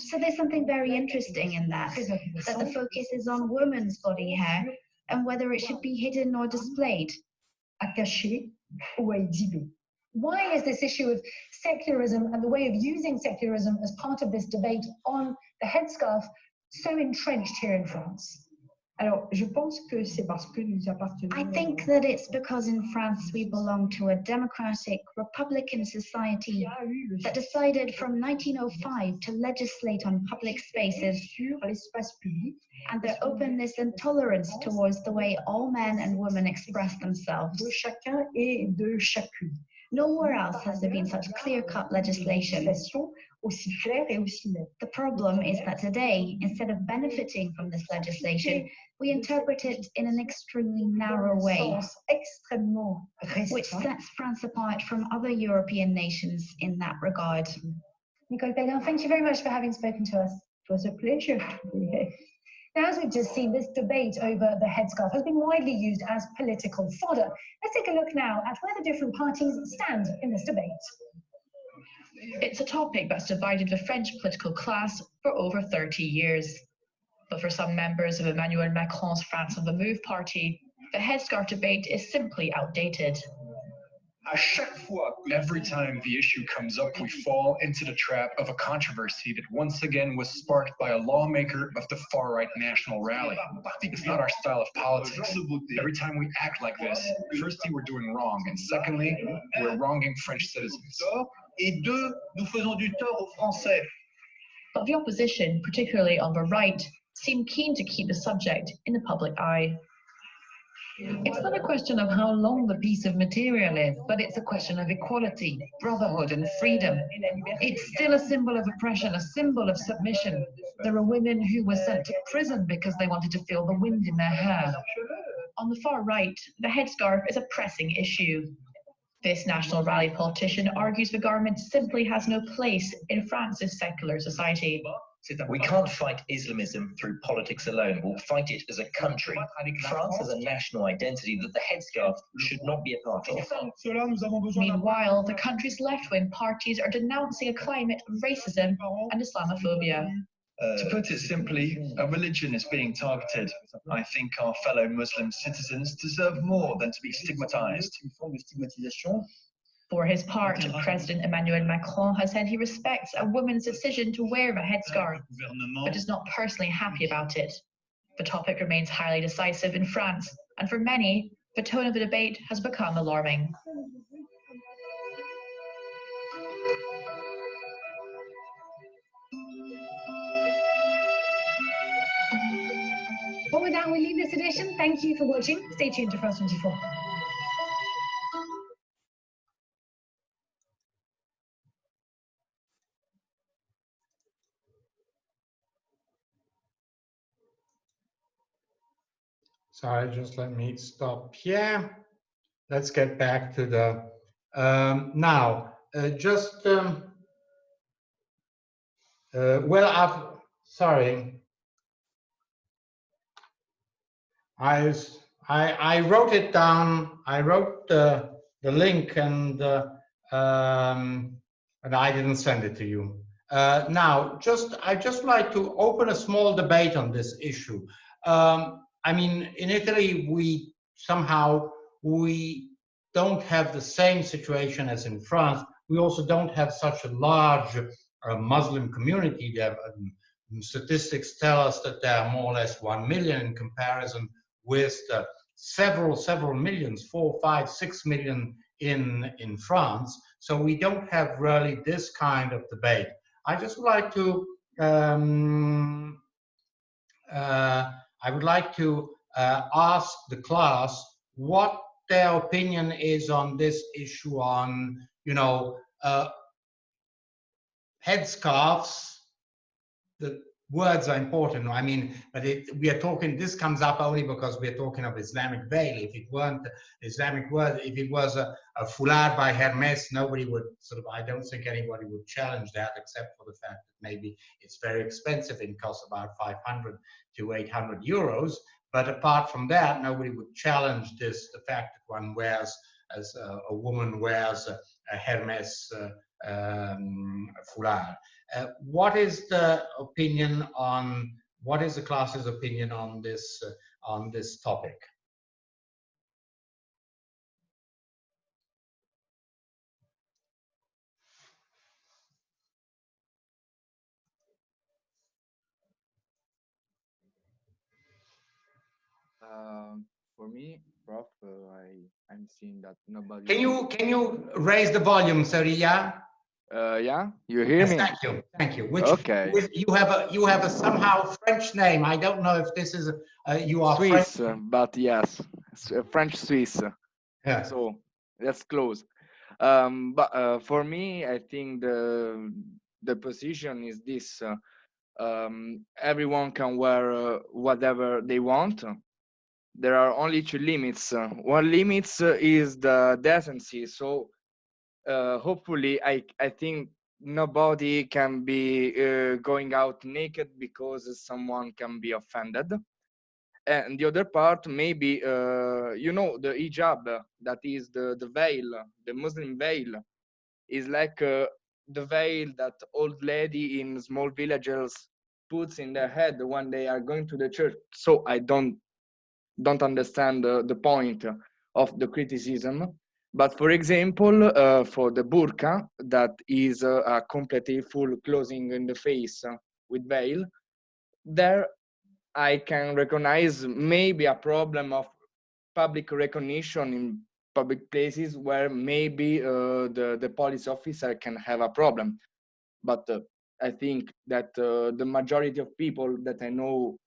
So there's something very interesting in that the focus is on women's body hair and whether it should be hidden or displayed. Why is this issue of secularism and the way of using secularism as part of this debate on the headscarf so entrenched here in France? I think that it's because in France we belong to a democratic, republican society that decided from 1905 to legislate on public spaces and their openness and tolerance towards the way all men and women express themselves. Nowhere else has there been such clear-cut legislation. The problem is that today, instead of benefiting from this legislation, we interpret it in an extremely narrow way, which sets France apart from other European nations in that regard. Nicole Pellegrin, thank you very much for having spoken to us. It was a pleasure to be here. Now, as we've just seen, this debate over the headscarf has been widely used as political fodder. Let's take a look now at where the different parties stand in this debate. It's a topic that's divided the French political class for over 30 years. But for some members of Emmanuel Macron's France on the Move party, the headscarf debate is simply outdated. Every time the issue comes up, we fall into the trap of a controversy that once again was sparked by a lawmaker of the far-right national rally. It's not our style of politics. Every time we act like this, firstly, we're doing wrong, and secondly, we're wronging French citizens. Et deux, nous faisons du tort aux Français. But the opposition, particularly on the right, seem keen to keep the subject in the public eye. It's not a question of how long the piece of material is, but it's a question of equality, brotherhood, and freedom. It's still a symbol of oppression, a symbol of submission. There are women who were sent to prison because they wanted to feel the wind in their hair. On the far right, the headscarf is a pressing issue. This National Rally politician argues the government simply has no place in France's secular society. We can't fight Islamism through politics alone. We'll fight it as a country. France has a national identity that the headscarf should not be a part of. Meanwhile, the country's left-wing parties are denouncing a climate of racism and Islamophobia. To put it simply, a religion is being targeted. I think our fellow Muslim citizens deserve more than to be stigmatized. For his part, President Emmanuel Macron has said he respects a woman's decision to wear the headscarf, but is not personally happy about it. The topic remains highly decisive in France, and for many, the tone of the debate has become alarming. Well, with that, we leave this edition. Thank you for watching. Stay tuned to France 24. Sorry, just let me stop here. Let's get back to the sorry. I wrote it down. I wrote the link and I didn't send it to you. Now, I just like to open a small debate on this issue. I mean, in Italy, we don't have the same situation as in France. We also don't have such a large Muslim community. There, statistics tell us that there are more or less 1 million in comparison with several millions, 4, 5, 6 million in France. So we don't have really this kind of debate. I just would like to I would like to ask the class what their opinion is on this issue on, headscarves. The words are important. I mean, but we are talking, this comes up only because we are talking of Islamic veil. If it weren't Islamic word, if it was a foulard by Hermes, nobody would I don't think anybody would challenge that, except for the fact that maybe it's very expensive and costs about 500 to 800 euros. But apart from that, nobody would challenge the fact that one wears, as a woman wears a Hermes foulard. What is the opinion on? What is the class's opinion on this topic? For me, Prof, I'm seeing that nobody. Can you raise the volume, Saria? Yeah, you hear me? Thank you. Okay. You have a somehow French name. I don't know if this is you are Swiss, French. but yes, French Swiss. Yeah. So that's close. But for me, I think the position is this: everyone can wear whatever they want. There are only two limits. One limit is the decency. So hopefully, I think nobody can be going out naked because someone can be offended. And the other part, maybe, you know, the hijab, that is the veil, the Muslim veil, is like the veil that old lady in small villages puts in their head when they are going to the church. So I don't understand the point of the criticism. But for example, for the burqa, that is a completely full clothing in the face with veil, there I can recognize maybe a problem of public recognition in public places where maybe the police officer can have a problem. But I think that the majority of people that I know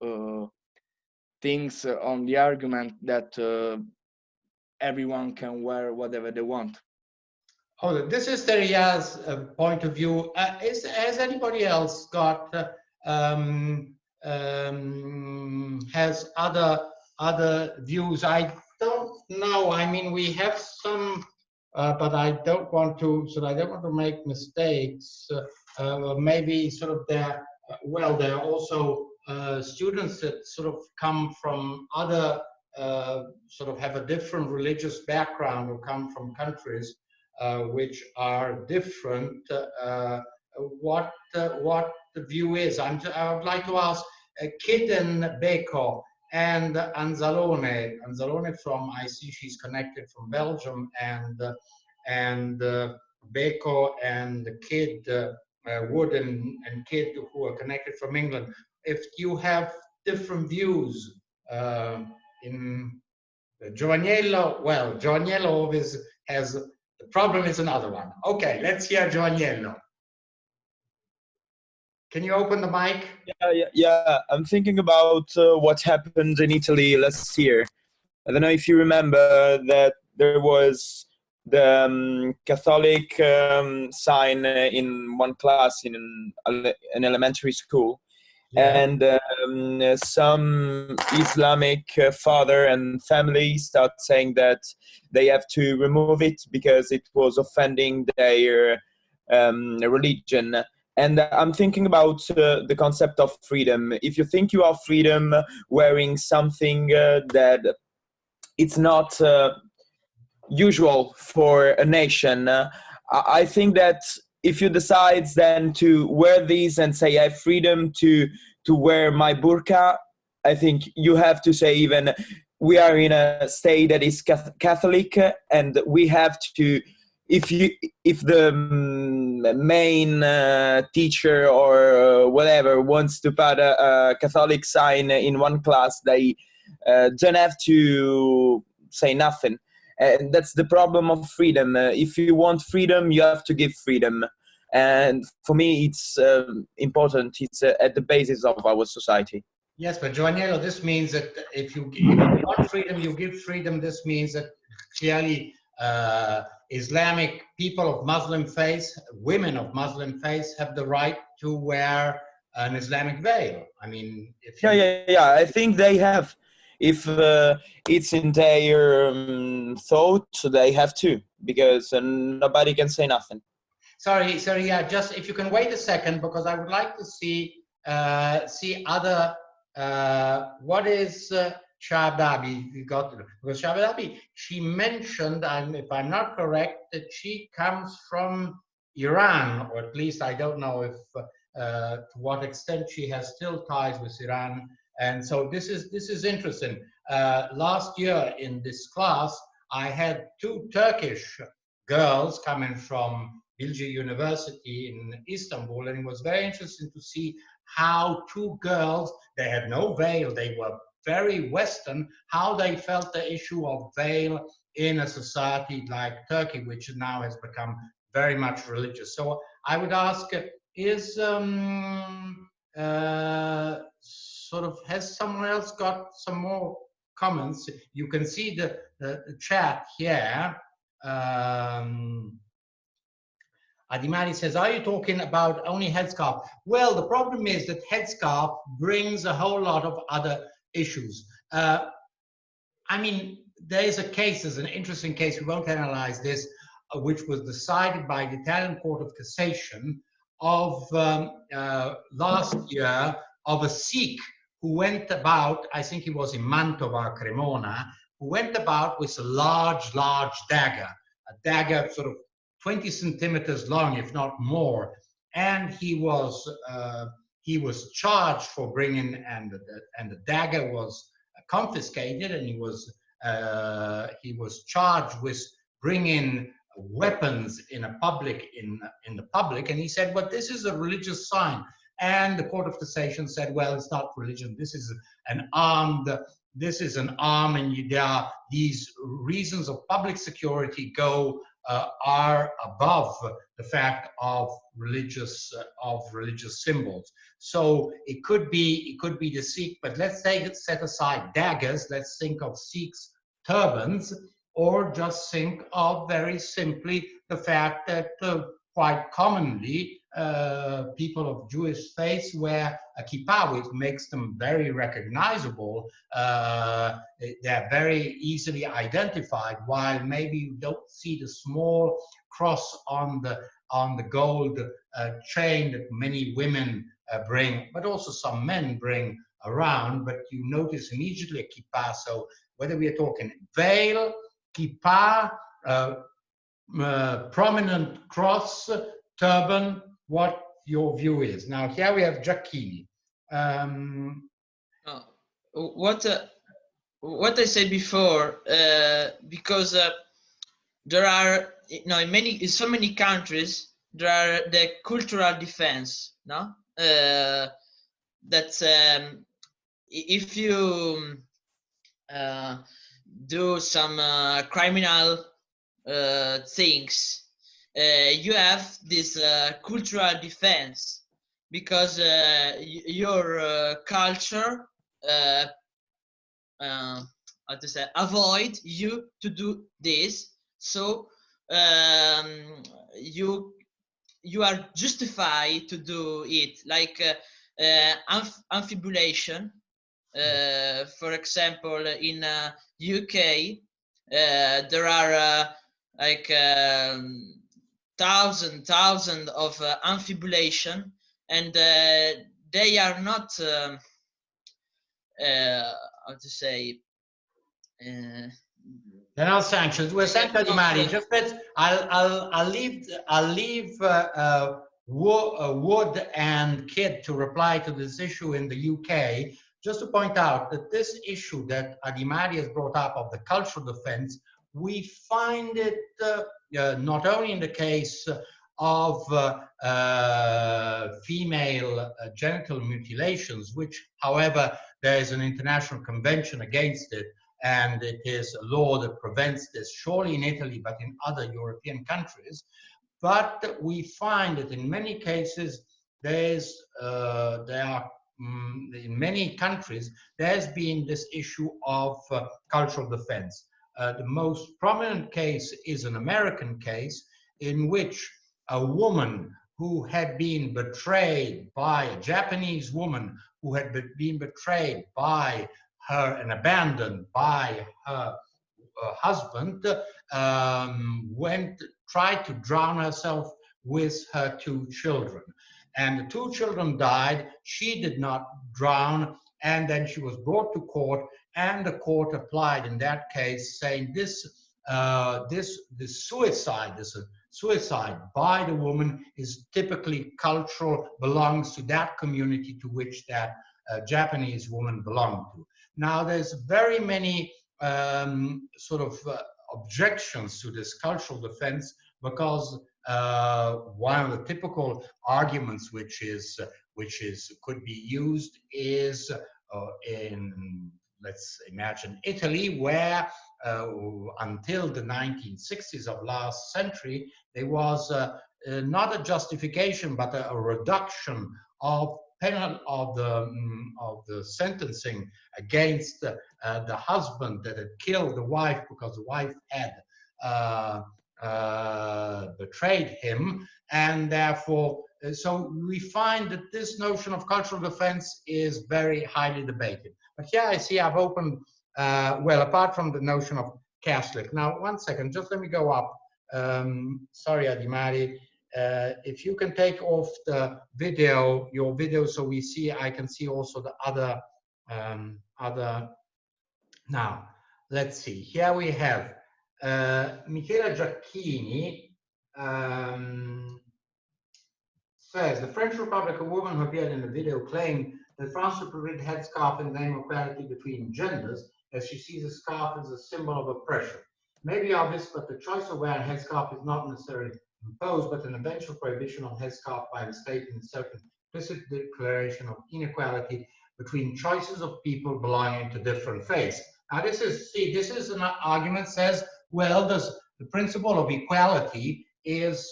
thinks on the argument that everyone can wear whatever they want. Oh, this is Teria's point of view. Has anybody else got has other views? I don't know. I mean, we have some, but I don't want to. So I don't want to make mistakes. Maybe sort of there. Well, there are also students that sort of come from other, sort of have a different religious background or come from countries which are different. What the view is? I would like to ask Kid and Beko and Anzalone. Anzalone from, I see she's connected from Belgium, and Beko and Kid, Wood and Kid, who are connected from England. If you have different views in Giovanniello, well, Giovanniello always has, the problem is another one. Okay, let's hear Giovanniello. Can you open the mic? Yeah. I'm thinking about what happened in Italy last year. I don't know if you remember that there was the Catholic sign in one class in an elementary school. Yeah. And some Islamic father and family start saying that they have to remove it because it was offending their religion. And I'm thinking about the concept of freedom. If you think you have freedom wearing something that it's not usual for a nation, I think that if you decide then to wear these and say I have freedom to wear my burqa, I think you have to say even we are in a state that is Catholic, and we have to, if the main teacher or whatever wants to put a Catholic sign in one class, they don't have to say nothing. And that's the problem of freedom. If you want freedom, you have to give freedom. And for me, it's important. It's at the basis of our society. Yes, but Giovanniello, this means that if you want freedom, you give freedom. This means that clearly Islamic people of Muslim faith, women of Muslim faith, have the right to wear an Islamic veil. I mean, if you... Yeah. I think they have. If it's in their thought, they have to, because nobody can say nothing. Sorry, yeah, just if you can wait a second, because I would like to see other, what is Shahadabi? Because Shahadabi, she mentioned, if I'm not correct, that she comes from Iran, or at least I don't know if to what extent she has still ties with Iran. And so this is interesting. Last year in this class, I had 2 Turkish girls coming from Bilgi University in Istanbul, and it was very interesting to see how 2 girls, they had no veil, they were very Western, how they felt the issue of veil in a society like Turkey, which now has become very much religious. So I would ask, is sort of, has someone else got some more comments? You can see the chat here. Adimari says, are you talking about only headscarf? Well, the problem is that headscarf brings a whole lot of other issues. I mean, there is a case, there's an interesting case, we won't analyze this, which was decided by the Italian Court of Cassation, of last year of a Sikh who went about, I think he was in Mantova, Cremona, who went about with a large dagger, a dagger sort of 20 centimeters long, if not more, and he was charged for bringing, and the dagger was confiscated, and he was charged with bringing weapons in the public, and he said, "But this is a religious sign." And the Court of Cassation said, "Well, it's not religion. This is an armed. This is an arm, and there are these reasons of public security are above the fact of religious symbols." So it could be the Sikh, but let's set aside daggers. Let's think of Sikhs' turbans, or just think of very simply the fact that quite commonly people of Jewish faith wear a kippah, which makes them very recognizable. They're very easily identified, while maybe you don't see the small cross on the gold chain that many women bring, but also some men bring around. But you notice immediately a kippah. So whether we are talking veil, kippah, prominent cross, turban, what your view is. Now here we have Giacchini. What I said before, because there are, in so many countries there are the cultural defense, no? That if you do some criminal things, you have this cultural defense, because your culture how to say, avoid you to do this, so you are justified to do it, like amphibulation. For example, in UK, there are like thousand of amphibulation, and they are not how to say, they're not sanctions. We're sanctioned, Mari. Just let's. I'll leave Wood and Kidd to reply to this issue in the UK. Just to point out that this issue that Adimari has brought up of the cultural defense, we find it not only in the case of female genital mutilations, which, however, there is an international convention against it, and it is a law that prevents this, surely in Italy, but in other European countries. But we find that in many cases, in many countries, there's been this issue of cultural defense. The most prominent case is an American case in which a woman who had been betrayed by a Japanese woman who had been betrayed by her and abandoned by her husband, tried to drown herself with her 2 children. And the 2 children died. She did not drown, and then she was brought to court, and the court applied in that case, saying this suicide by the woman is typically cultural, belongs to that community to which that Japanese woman belonged to. Now, there's very many objections to this cultural defense, because one of the typical arguments which could be used is in, let's imagine, Italy, where until the 1960s of last century, there was not a justification but a reduction of the sentencing against the husband that had killed the wife because the wife had betrayed him, and therefore, so we find that this notion of cultural defense is very highly debated. But here I see I've opened, well, apart from the notion of Catholic. Now, one second, just let me go up. Sorry, Adimari. if you can take off the video, your video, so we see, I can see also the other, now, let's see, here we have Michela Giacchini, says, the French Republic, a woman who appeared in the video claimed that France should forbid headscarf in the name of equality between genders, as she sees a scarf as a symbol of oppression. Maybe obvious, but the choice of wearing a headscarf is not necessarily imposed, but an eventual prohibition of headscarf by the state in itself an implicit declaration of inequality between choices of people belonging to different faiths. Now this is, see, this is an argument says, well, the principle of equality is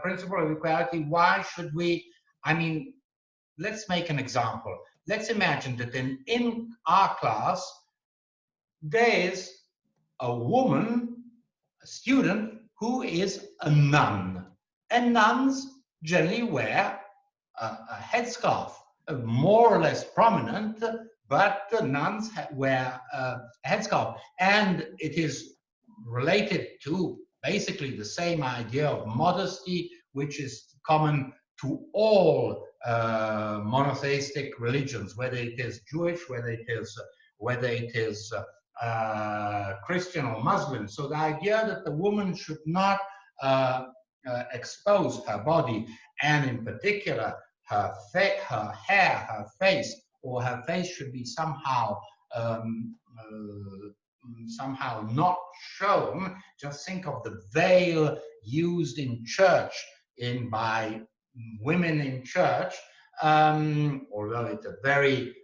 principle of equality. Why should we, I mean, let's make an example. Let's imagine that in our class, there's a woman, a student, who is a nun. And nuns generally wear a headscarf, more or less prominent, but the nuns wear a headscarf. And it is related to basically the same idea of modesty, which is common to all monotheistic religions, whether it is Jewish, whether it is Christian or Muslim. So the idea that the woman should not expose her body, and in particular her hair, her face, or her face should be somehow somehow not shown. Just think of the veil used in church by women in church, although it's a very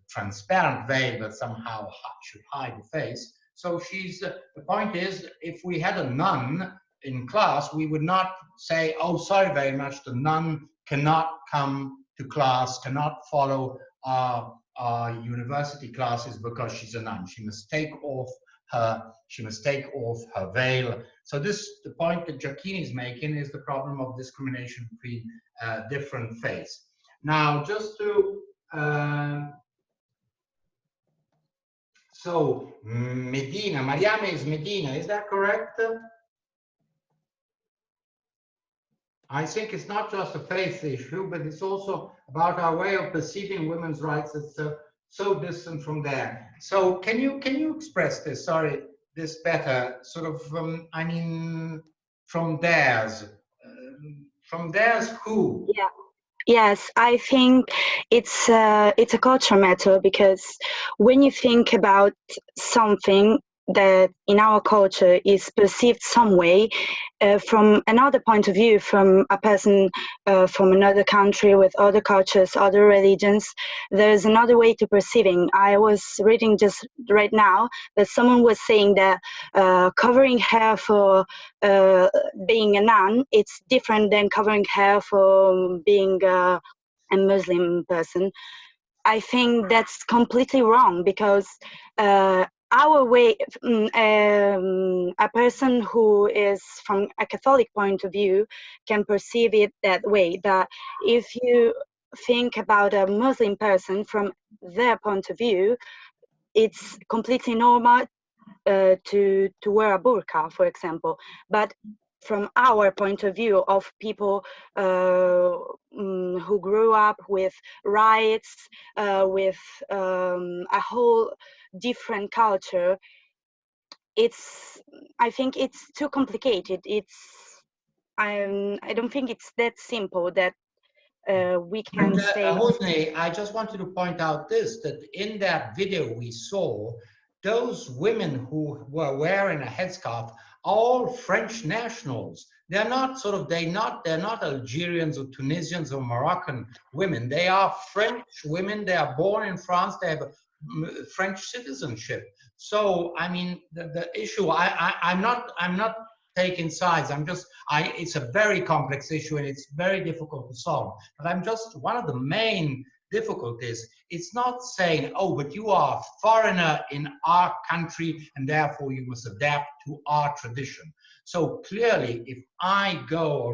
transparent veil that somehow should hide the face. So the point is, if we had a nun in class, we would not say, oh, sorry very much, the nun cannot come to class, cannot follow our university classes because she's a nun. She must take off her veil. So the point that Giacchini is making is the problem of discrimination between different faiths. Now, just to so Medina, Mariame is Medina, is that correct? I think it's not just a faith issue, but it's also about our way of perceiving women's rights that's so distant from there. So can you express this, sorry, this better, sort of, I mean, from theirs who? Yeah. Yes, I think it's a culture matter, because when you think about something that in our culture is perceived some way, from another point of view, from a person from another country with other cultures, other religions, there's another way to perceiving. I was reading just right now that someone was saying that covering hair for being a nun, it's different than covering hair for being a Muslim person. I think that's completely wrong, because our way, a person who is from a Catholic point of view can perceive it that way. That if you think about a Muslim person from their point of view, it's completely normal to wear a burqa, for example. But from our point of view of people who grew up with rights, with a whole different culture, I think it's too complicated. I don't think it's that simple that we can say. Hosni, I just wanted to point out this, that in that video we saw, those women who were wearing a headscarf, all French nationals. They're not they're not Algerians or Tunisians or Moroccan women. They are French women. They are born in France. They have French citizenship. So, I mean, the issue, I'm not taking sides. It's a very complex issue and it's very difficult to solve. But one of the main difficulties, it's not saying, oh, but you are a foreigner in our country and therefore you must adapt to our tradition. So clearly, if I go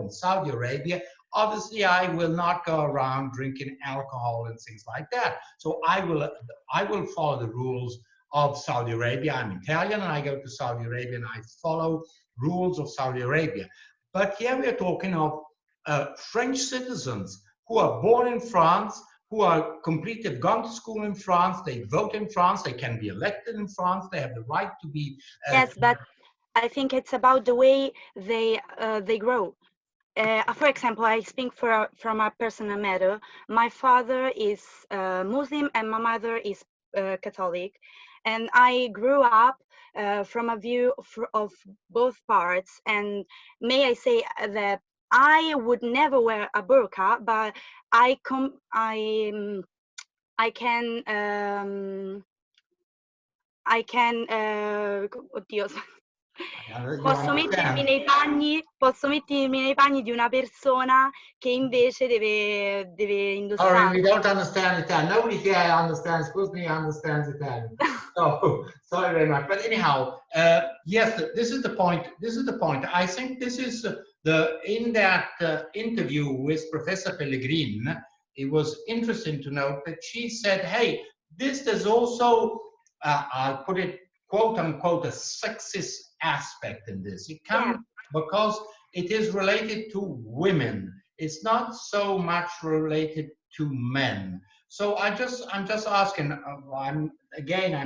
in Saudi Arabia, obviously I will not go around drinking alcohol and things like that. So I will follow the rules of Saudi Arabia. I'm Italian and I go to Saudi Arabia and I follow rules of Saudi Arabia. But here we are talking of French citizens who are born in France, who are completed, gone to school in France, they vote in France, they can be elected in France, they have the right to be. Yes, but I think it's about the way they grow. For example, I speak from a personal matter. My father is Muslim and my mother is Catholic, and I grew up from a view of both parts. And may I say that I would never wear a burqa, but I can oddio, posso mettermi nei panni di una persona che invece deve indossare. Sorry, we don't understand Italian. Nobody here understands. Pusni understands Italian. So sorry very much. But anyhow, yes, this is the point. This is the point. I think this is in that interview with Professor Pellegrin. It was interesting to note that she said, "Hey, there's also I'll put it quote unquote a sexist aspect in this. It comes because it is related to women. It's not so much related to men." So I'm just asking. I'm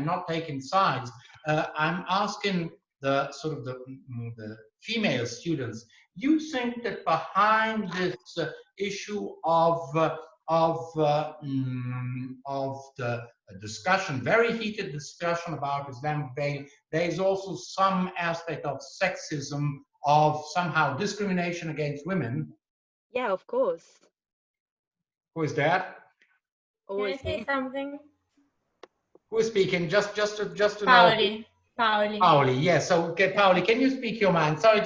not taking sides. I'm asking the sort of the female students. You think that behind this issue of the discussion, very heated discussion about Islamic veil, there is also some aspect of sexism, of somehow discrimination against women? Yeah, of course. Who is that? Can I say something? Who is speaking? Just to Paoli. know. Paoli, yes. So, okay, Paoli, can you speak your mind? Sorry,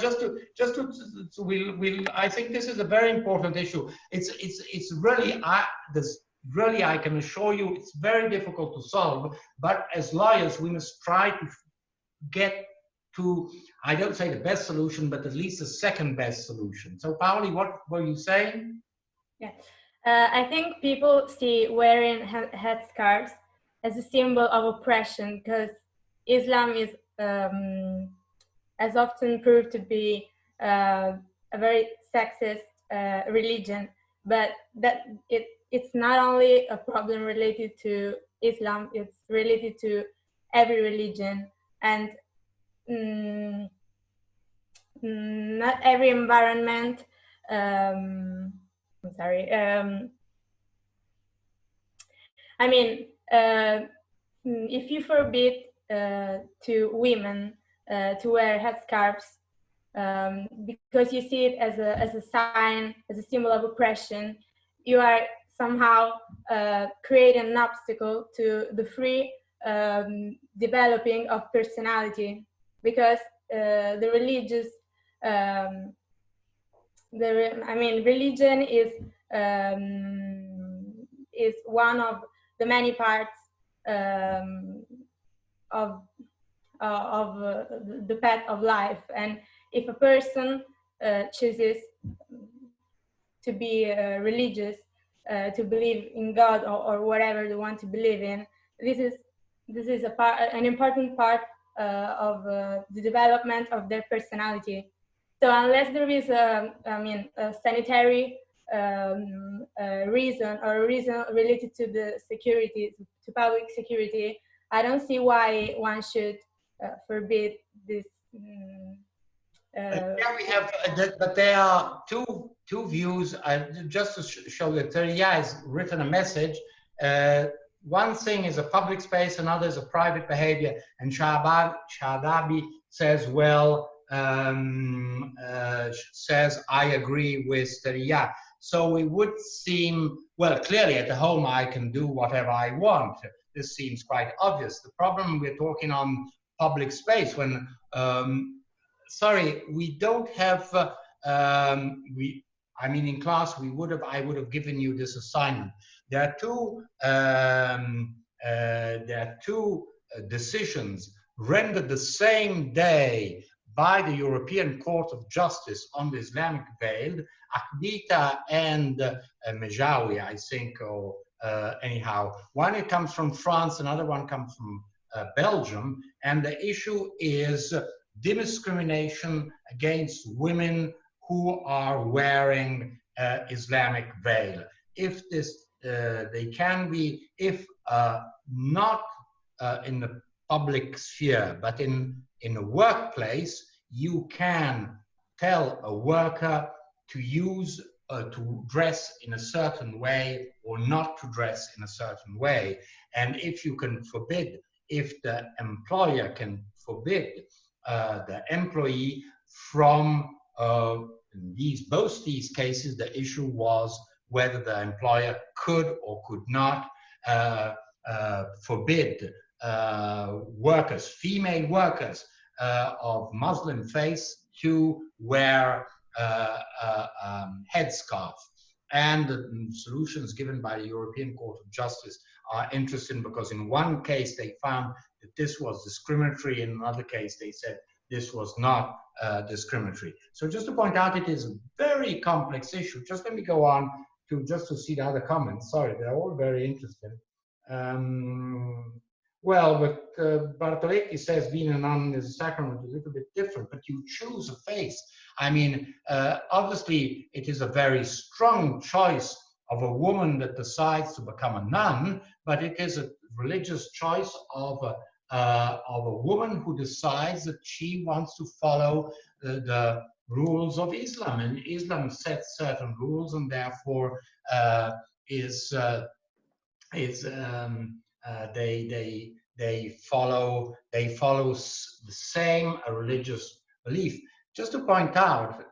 we'll. I think this is a very important issue. It's really really, I can assure you, it's very difficult to solve. But as lawyers, we must try to get to, I don't say the best solution, but at least the second best solution. So, Paoli, what were you saying? Yeah, I think people see wearing headscarves as a symbol of oppression, because Islam is as often proved to be a very sexist religion, but that it's not only a problem related to Islam, it's related to every religion, and not every environment. I'm sorry. I mean, if you forbid to women to wear headscarves because you see it as a sign, as a symbol of oppression, you are somehow creating an obstacle to the free developing of personality, because the religious, religion is one of the many parts of the path of life. And if a person chooses to be religious, to believe in God or whatever they want to believe in, this is an important part of the development of their personality. So unless there is a sanitary reason, or a reason related to the security, to public security, I don't see why one should forbid this. Yeah, we have, but there are two views. Just to show that Sharia has written a message. One thing is a public space, another is a private behavior. And Shadabi says, well, says, I agree with Sharia. So it would seem, well, clearly at the home I can do whatever I want. This seems quite obvious. The problem, we're talking on public space when, sorry, we don't have, in class I would have given you this assignment. There are two decisions rendered the same day by the European Court of Justice on the Islamic veil, Akbita and Mejawi, I think, or anyhow. One, it comes from France, another one comes from Belgium, and the issue is discrimination against women who are wearing Islamic veil. If this, they can be, if not in the public sphere, but in a workplace, you can tell a worker to use, to dress in a certain way or not to dress in a certain way. And if you can forbid, if the employer can forbid the employee from in both these cases, the issue was whether the employer could or could not forbid workers, female workers of Muslim faith to wear headscarf. And the solutions given by the European Court of Justice are interesting because in one case they found that this was discriminatory, in another case they said this was not discriminatory. So just to point out, it is a very complex issue. Just let me go on to just to see the other comments. Sorry, they're all very interesting. Well, but Bartoletti says being a nun is a sacrament is a little bit different, but you choose a faith. I mean, obviously, it is a very strong choice of a woman that decides to become a nun, but it is a religious choice of a woman who decides that she wants to follow the rules of Islam, and Islam sets certain rules, and therefore they follow the same religious belief. Just to point out,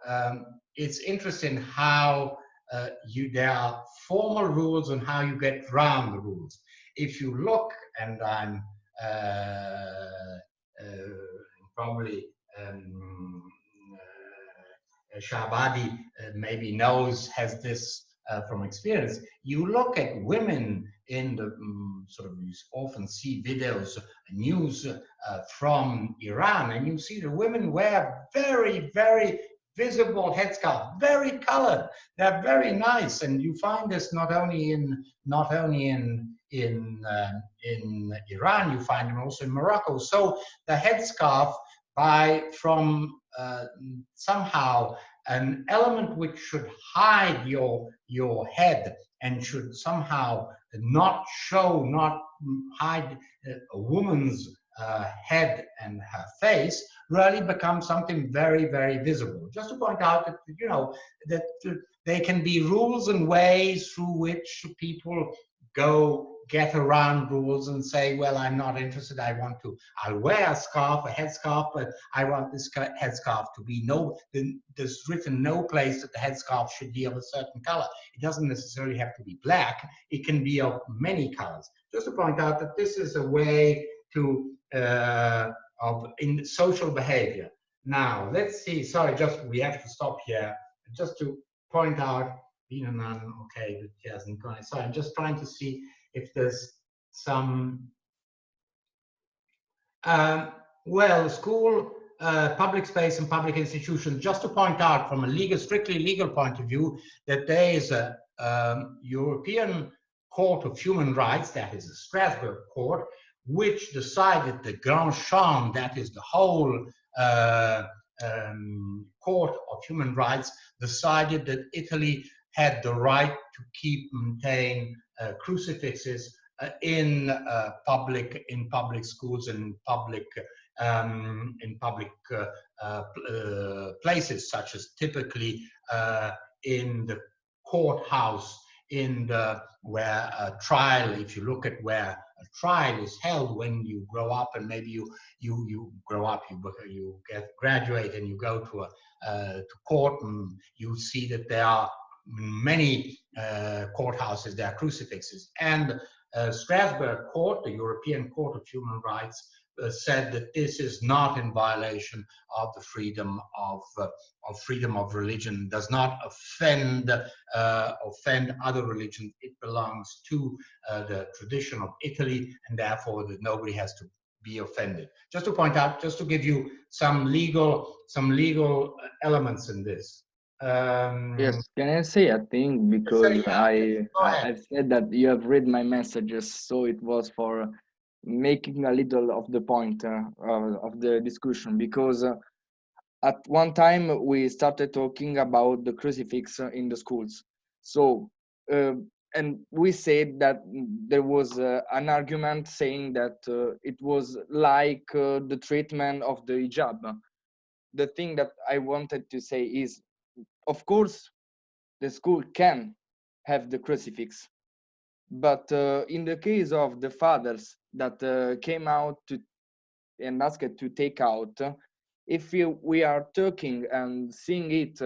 it's interesting how there are formal rules and how you get around the rules. If you look, and I'm probably Shabadi maybe has this from experience. You look at women in the sort of, you often see videos, news from Iran, and you see the women wear very, very visible headscarf, very colored. They're very nice, and you find this not only in Iran, you find them also in Morocco. So the headscarf, from somehow an element which should hide your head and should somehow not hide a woman's head and her face, really becomes something very, very visible. Just to point out that, you know, that there can be rules and ways through which people get around rules and say, well, I'm not interested, I'll wear a scarf, a headscarf, but I want this headscarf to be there's written no place that the headscarf should be of a certain color. It doesn't necessarily have to be black, it can be of many colors. Just to point out that this is a way in social behavior. Now, let's see, sorry, we have to stop here, just to point out, being a nun, okay, but she hasn't gone. So I'm just trying to see if there's some, well, school, public space and public institutions, just to point out from a strictly legal point of view, that there is a European Court of Human Rights, that is a Strasbourg court, which decided the Grand Chambre, that is the whole Court of Human Rights, decided that Italy had the right to maintain crucifixes in public schools and in public places, such as typically in the courthouse, where a trial, if you look at where a trial is held when you grow up, and maybe you grow up, you graduate and you go to court, and you see that there are many courthouses, there are crucifixes. And Strasbourg Court, the European Court of Human Rights, said that this is not in violation of the freedom of religion, does not offend other religions. It belongs to the tradition of Italy, and therefore that nobody has to be offended. Just to point out, just to give you some legal elements in this. Yes, can I say a thing? Because I said that you have read my messages, so it was for making a little of the point of the discussion, because at one time we started talking about the crucifix in the schools. So, and we said that there was an argument saying that it was like the treatment of the hijab. The thing that I wanted to say is, of course, the school can have the crucifix, but in the case of the fathers that came out to and asked to take out, if we are talking and seeing it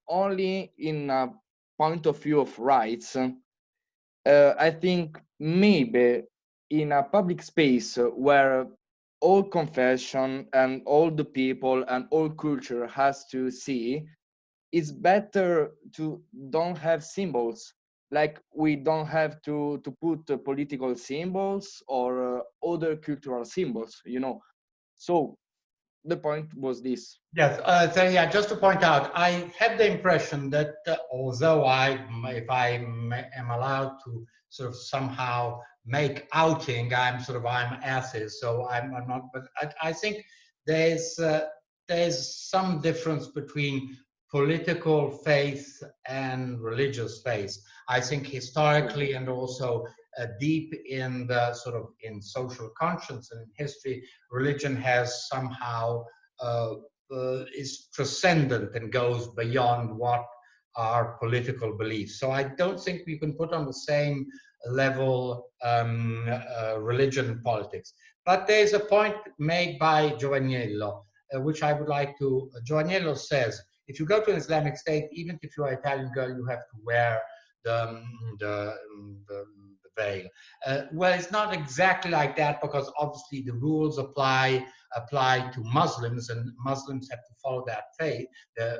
only in a point of view of rights, I think maybe in a public space where all confession and all the people and all culture has to see, it's better to don't have symbols. Like we don't have to put political symbols or other cultural symbols, you know. So the point was this. Yes, so yeah, just to point out, I had the impression that although if I am allowed to sort of somehow make outing, I'm atheist, so I'm not. But I think there's some difference between political faith and religious faith. I think historically and also deep in the in social conscience and in history, religion has somehow is transcendent and goes beyond what are political beliefs. So I don't think we can put on the same level religion and politics. But there's a point made by Giovaniello, which I would like to. Giovaniello says, if you go to an Islamic state, even if you're an Italian girl, you have to wear the veil. Well, it's not exactly like that, because obviously the rules apply to Muslims, and Muslims have to follow that faith, the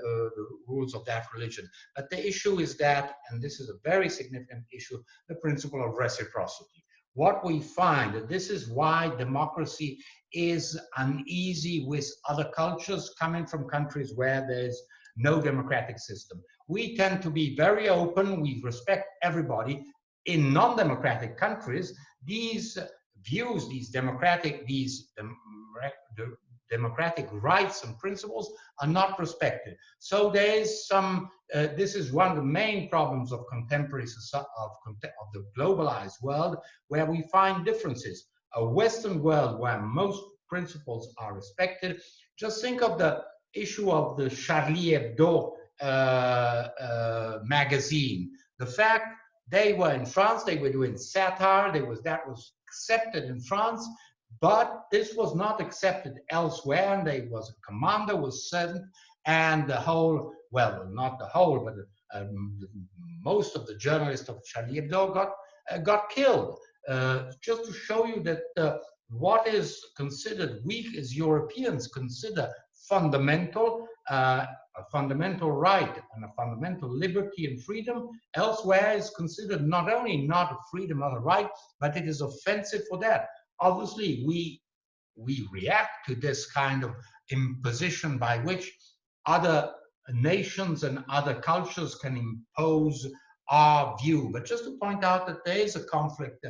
rules of that religion. But the issue is that, and this is a very significant issue, the principle of reciprocity. What we find, and this is why democracy is uneasy with other cultures coming from countries where there's no democratic system. We tend to be very open, we respect everybody. In non-democratic countries, these views, these democratic rights and principles are not respected. So there is some, this is one of the main problems of contemporary society, of the globalized world, where we find differences. A Western world where most principles are respected. Just think of the issue of the Charlie Hebdo magazine. The fact they were in France, they were doing satire, that was accepted in France, but this was not accepted elsewhere, and there was a commander was sent, and the whole, well, not the whole, but most of the journalists of Charlie Hebdo got killed. Just to show you that what is considered, we as Europeans consider fundamental, a fundamental right and a fundamental liberty and freedom, elsewhere is considered not only not a freedom or a right, but it is offensive for that. Obviously, we react to this kind of imposition by which other nations and other cultures can impose our view. But just to point out that there is a conflict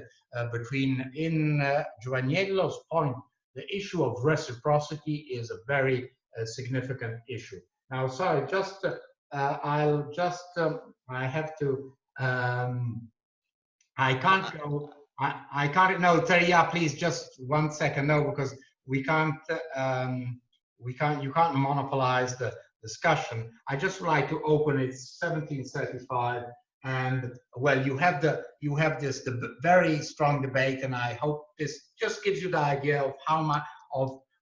between, in Giovaniello's point, the issue of reciprocity is a very significant issue. Now, sorry, just I'll just I have to. I can't go. I can't. No, Teria, please, just 1 second. No, because we can't. You can't monopolize the discussion. I just would like to open it. 1735, and well, you have the very strong debate, and I hope this just gives you the idea of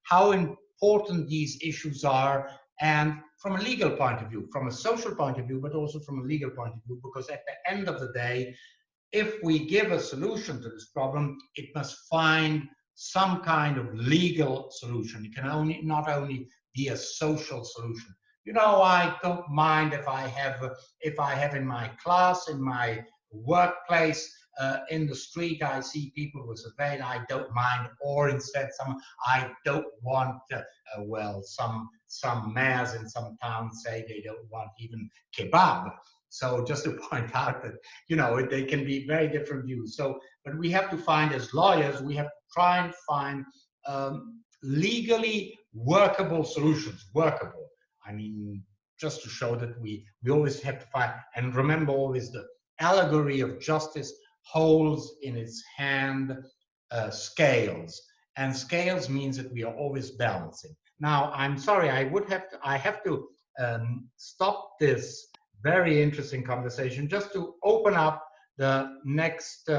how important these issues are, and from a legal point of view, from a social point of view, but also from a legal point of view, because at the end of the day, if we give a solution to this problem, it must find some kind of legal solution. It can not only be a social solution. You know, I don't mind if I have in my class, in my workplace, in the street, I see people with a veil, I don't mind, or instead I don't want, well, some mayors in some towns say they don't want even kebab. So just to point out that, you know, they can be very different views. So, but we have to find, as lawyers, we have to try and find legally workable solutions. Workable, I mean, just to show that we always have to find, and remember always the allegory of justice holds in its hand scales, and scales means that we are always balancing. Now, I'm sorry, I have to stop this very interesting conversation just to open up the next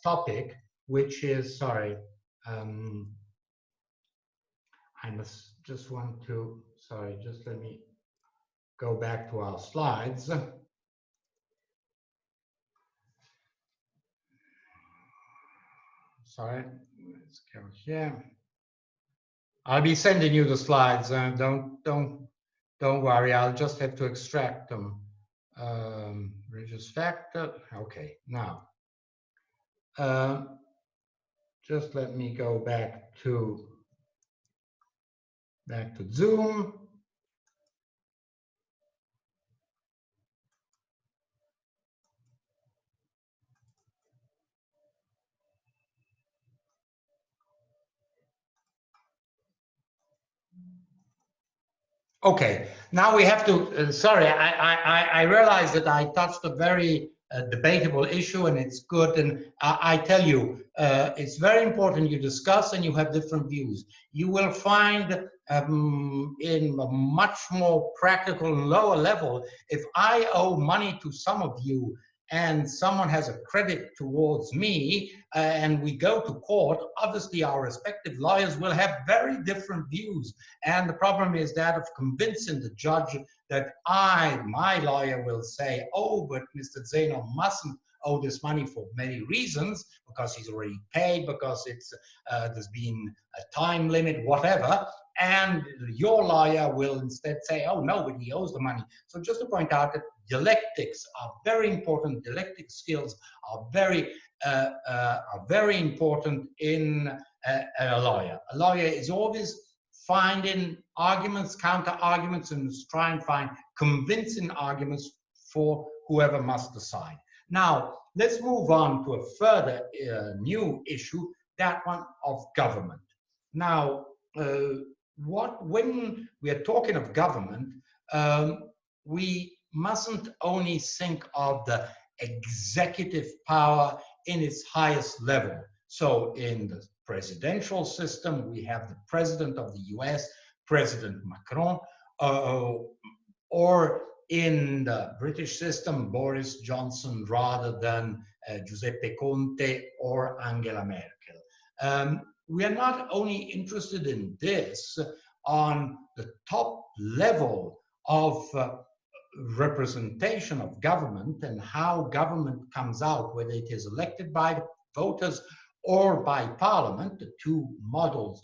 topic, which is, sorry, I must just want to, sorry, just let me go back to our slides. Sorry, let's go here. I'll be sending you the slides. Don't worry. I'll just have to extract them. Reduce factor. Okay. Now, just let me go back to Zoom. Okay, now we have to, sorry, I realize that I touched a very debatable issue, and it's good, and I tell you, it's very important you discuss and you have different views. You will find in a much more practical and lower level, if I owe money to some of you and someone has a credit towards me, and we go to court, obviously our respective lawyers will have very different views. And the problem is that of convincing the judge that my lawyer will say, oh, but Mr. Zeno mustn't owe this money for many reasons, because he's already paid, because it's there's been a time limit, whatever. And your lawyer will instead say, oh, no, but he owes the money. So just to point out that dialectics are very important. Dialectic skills are very important in a lawyer. A lawyer is always finding arguments, counter arguments, and try and find convincing arguments for whoever must decide. Now, let's move on to a further new issue, that one of government. Now, when we are talking of government, we mustn't only think of the executive power in its highest level. So in the presidential system, we have the president of the US, President Macron, or in the British system, Boris Johnson rather than Giuseppe Conte or Angela Merkel. We are not only interested in this on the top level of representation of government and how government comes out, whether it is elected by the voters or by parliament, the two models,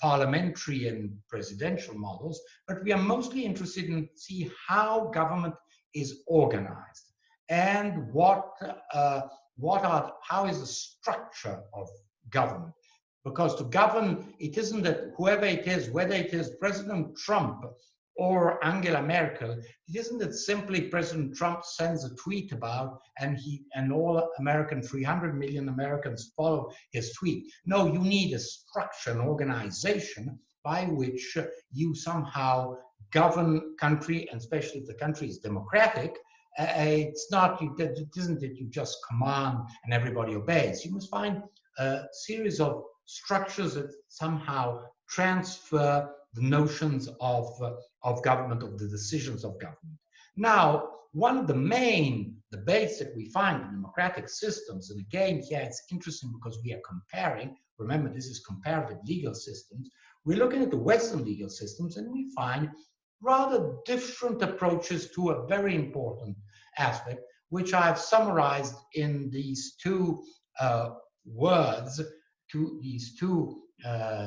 parliamentary and presidential models, but we are mostly interested in see how government is organized and how is the structure of government. Because to govern, it isn't that whoever it is, whether it is President Trump or Angela Merkel, it isn't that simply President Trump sends a tweet about and all 300 million Americans follow his tweet. No, you need a structure, an organization by which you somehow govern country, and especially if the country is democratic. It isn't that you just command and everybody obeys. You must find a series of structures that somehow transfer the notions of government, of the decisions of government. Now, one of the main debates that we find in democratic systems, and again, here it's interesting because we are comparing, remember this is comparative legal systems, we're looking at the Western legal systems and we find rather different approaches to a very important aspect, which I've summarized in these two words, these two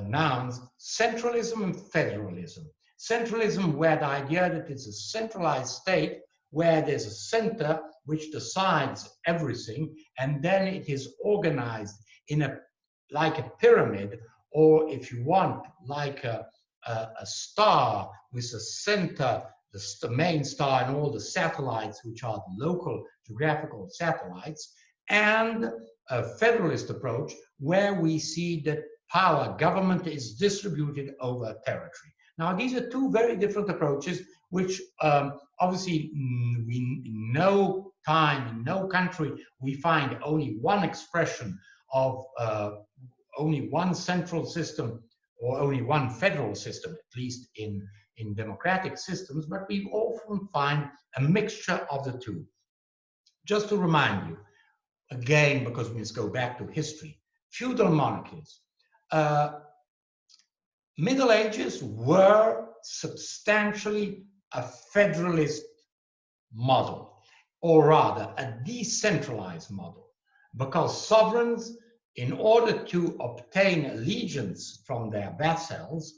nouns, centralism and federalism. Centralism, where the idea that it's a centralized state where there's a center which decides everything, and then it is organized in like a pyramid, or if you want, like a star with a center, the main star and all the satellites, which are the local geographical satellites, and a federalist approach where we see that power, government is distributed over territory. Now, these are two very different approaches, which obviously in no time, in no country, we find only one expression of only one central system or only one federal system, at least in democratic systems, but we often find a mixture of the two. Just to remind you, again, because we must go back to history, feudal monarchies, Middle Ages were substantially a federalist model, or rather a decentralized model, because sovereigns, in order to obtain allegiance from their vassals,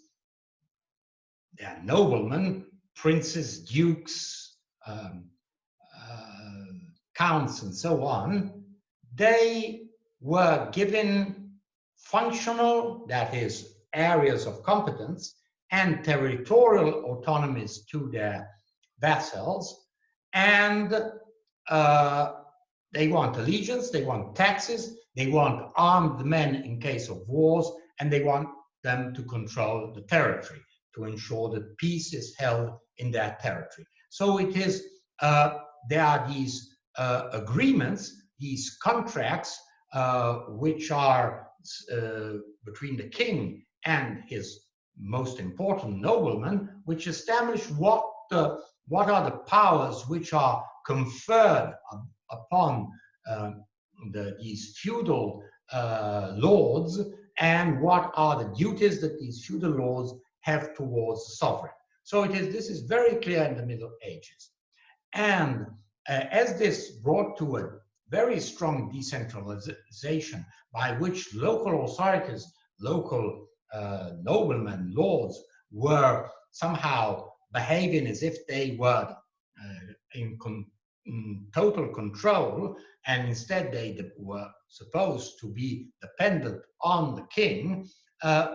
their noblemen, princes, dukes, counts, and so on, they were given functional, that is, areas of competence, and territorial autonomies to their vassals, and they want allegiance, they want taxes, they want armed men in case of wars, and they want them to control the territory, to ensure that peace is held in that territory. So it is, there are these agreements, these contracts, which are between the king and his most important nobleman, which establish what are the powers which are conferred upon these feudal lords, and what are the duties that these feudal lords have towards the sovereign. So this is very clear in the Middle Ages. And as this brought to a very strong decentralization by which local authorities, local noblemen, lords, were somehow behaving as if they were in total control, and instead they were supposed to be dependent on the king,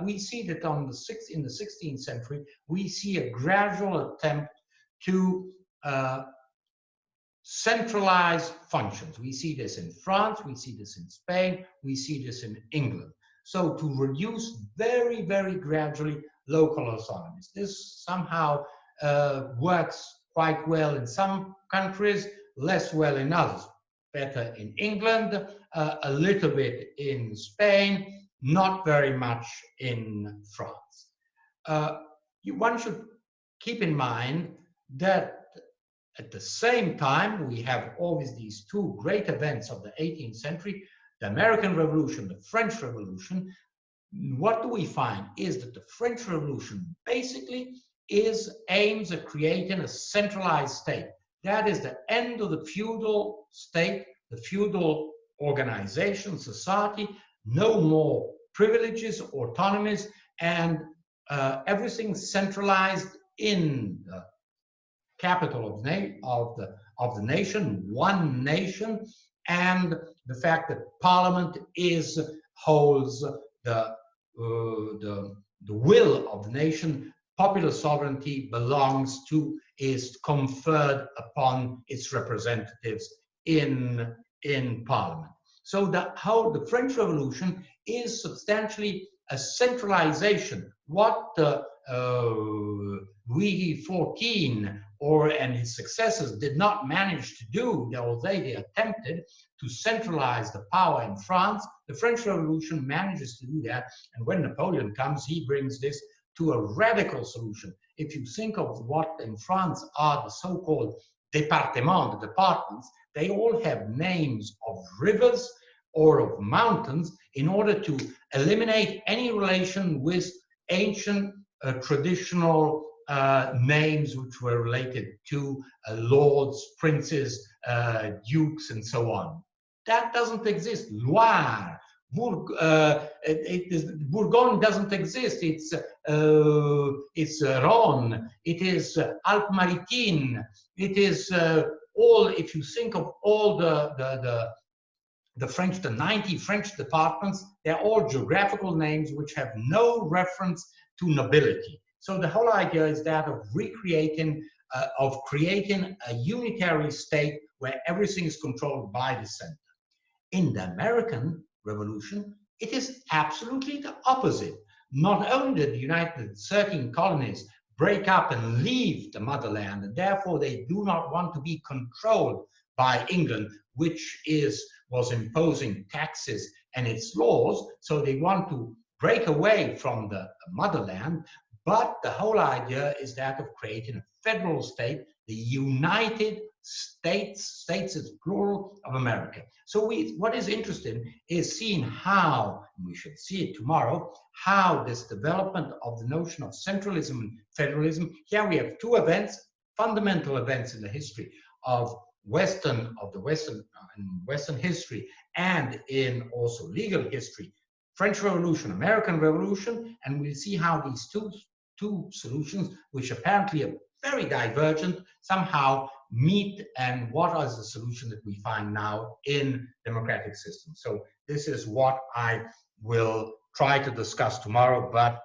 we see that in the 16th century, we see a gradual attempt to centralize functions. We see this in France, we see this in Spain, we see this in England. So to reduce very, very gradually local autonomies. This somehow works quite well in some countries, less well in others. Better in England, a little bit in Spain, not very much in France. One should keep in mind that at the same time, we have always these two great events of the 18th century, the American Revolution, the French Revolution. What do we find is that the French Revolution basically aims at creating a centralized state. That is the end of the feudal state, the feudal organization, society, no more privileges, autonomies, and everything centralized in the capital of the nation, one nation, and the fact that Parliament holds the will of the nation. Popular sovereignty is conferred upon its representatives in Parliament. So the French Revolution is substantially a centralization. What Louis XIV and his successors did not manage to do, although they attempted to centralize the power in France, the French Revolution manages to do that. And when Napoleon comes, he brings this to a radical solution. If you think of what in France are the so-called départements, the departments, they all have names of rivers or of mountains in order to eliminate any relation with ancient traditional names which were related to lords, princes, dukes, and so on. That doesn't exist. Loire, Bourgogne doesn't exist. It's Rhône. It is Alpes-Maritimes. It is all. If you think of all the French, the 90 French departments, they're all geographical names which have no reference to nobility. So the whole idea is that of creating a unitary state where everything is controlled by the center. In the American Revolution, it is absolutely the opposite. Not only did the United 13 colonies break up and leave the motherland, and therefore they do not want to be controlled by England, which was imposing taxes and its laws, so they want to break away from the motherland, but the whole idea is that of creating a federal state, the United States is plural, of America. So what is interesting is seeing how, and we should see it tomorrow, how this development of the notion of centralism and federalism, here we have two events, fundamental events in the history of Western history and in also legal history, French Revolution, American Revolution, and we'll see how these two solutions, which apparently are very divergent, somehow meet, and what is the solution that we find now in democratic systems. So this is what I will try to discuss tomorrow, but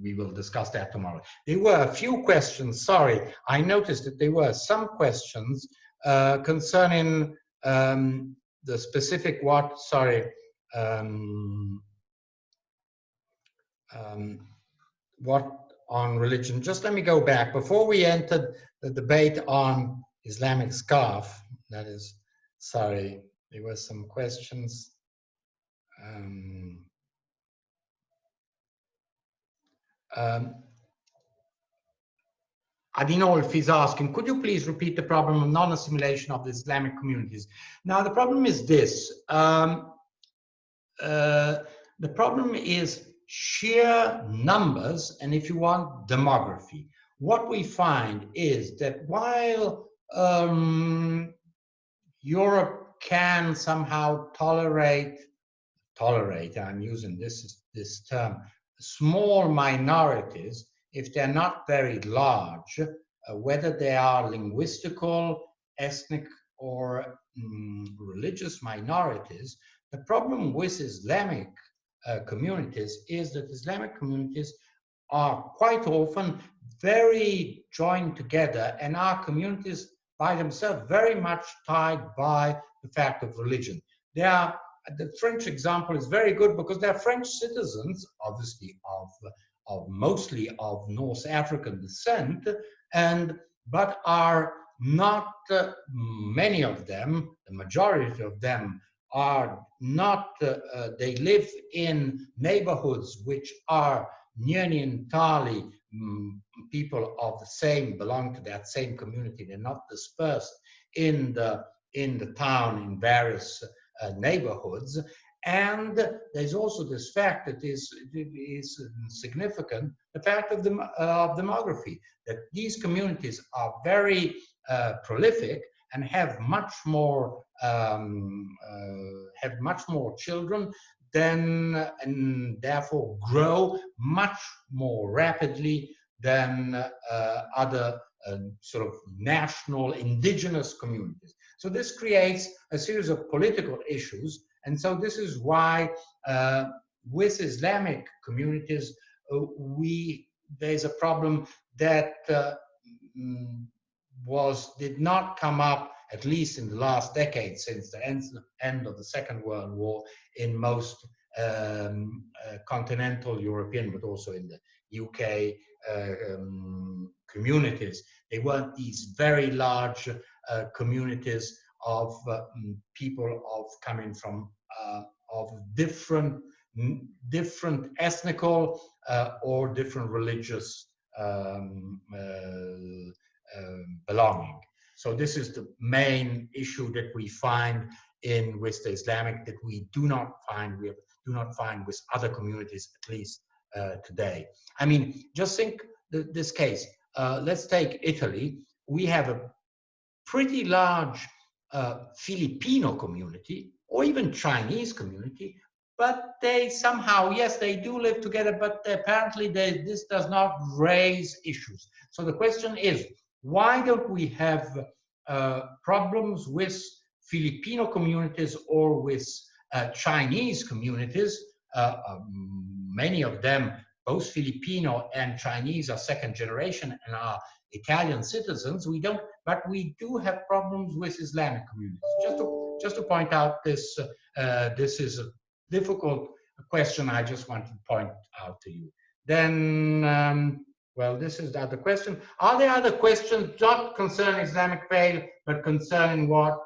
we will discuss that tomorrow. There were a few questions, sorry, I noticed that there were some questions concerning the specific what on religion. Just let me go back. Before we entered the debate on Islamic scarf, that is, sorry, there were some questions. Adinolf is asking, could you please repeat the problem of non-assimilation of the Islamic communities? Now, the problem is this. The problem is sheer numbers, and if you want, demography. What we find is that while Europe can somehow tolerate, I'm using this term, small minorities, if they're not very large, whether they are linguistical, ethnic, or religious minorities, the problem with Islamic communities is that Islamic communities are quite often very joined together and are communities by themselves very much tied by the fact of religion. The French example is very good because they're French citizens, obviously mostly of North African descent, but are not, many of them, the majority of them are not, they live in neighborhoods which are nearly entirely people of the same, belong to that same community. They're not dispersed in the town in various neighborhoods. And there's also this fact that is significant, the fact of demography, that these communities are very prolific and have much more children than, and therefore grow much more rapidly than other sort of national indigenous communities. So this creates a series of political issues. And so this is why with Islamic communities, there's a problem that did not come up, at least in the last decade, since the end of the Second World War, in most continental European, but also in the UK communities. They weren't these very large communities of people coming from of different ethnical or different religious belonging. So this is the main issue that we find with the Islamic that we do not find with other communities, at least today. I mean, just think this case. Let's take Italy. We have a pretty large Filipino community, or even Chinese community, but they somehow, yes, they do live together, but apparently this does not raise issues. So the question is, why don't we have problems with Filipino communities or with Chinese communities? Many of them, both Filipino and Chinese, are second generation and are Italian citizens. We don't, but we do have problems with Islamic communities. Just to point out this, this is a difficult question. I just want to point out to you. Then, well, this is the other question. Are there other questions not concerning Islamic faith, but concerning what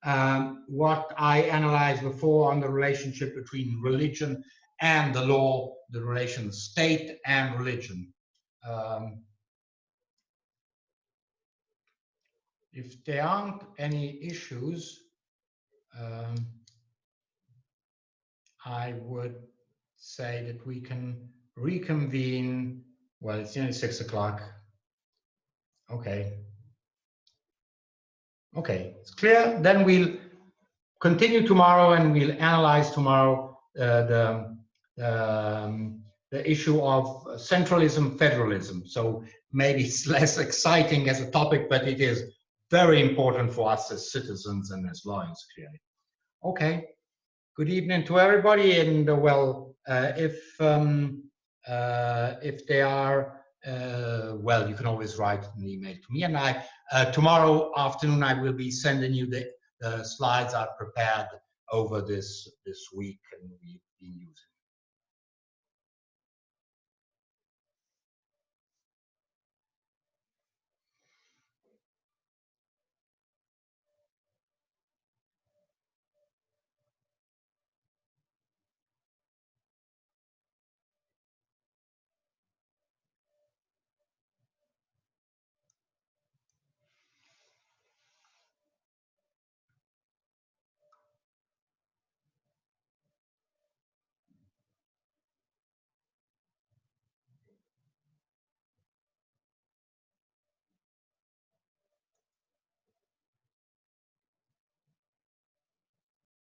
I analyzed before on the relationship between religion and the law, the relation of state and religion? If there aren't any issues, I would say that we can reconvene. Well, it's nearly 6 o'clock. Okay. Okay, it's clear. Then we'll continue tomorrow and we'll analyze tomorrow the issue of centralism, federalism. So maybe it's less exciting as a topic, but it is very important for us as citizens and as lawyers, clearly. Okay, good evening to everybody. And well, if they are, well, you can always write an email to me, and tomorrow afternoon I will be sending you the slides I've prepared over this week and we've been using.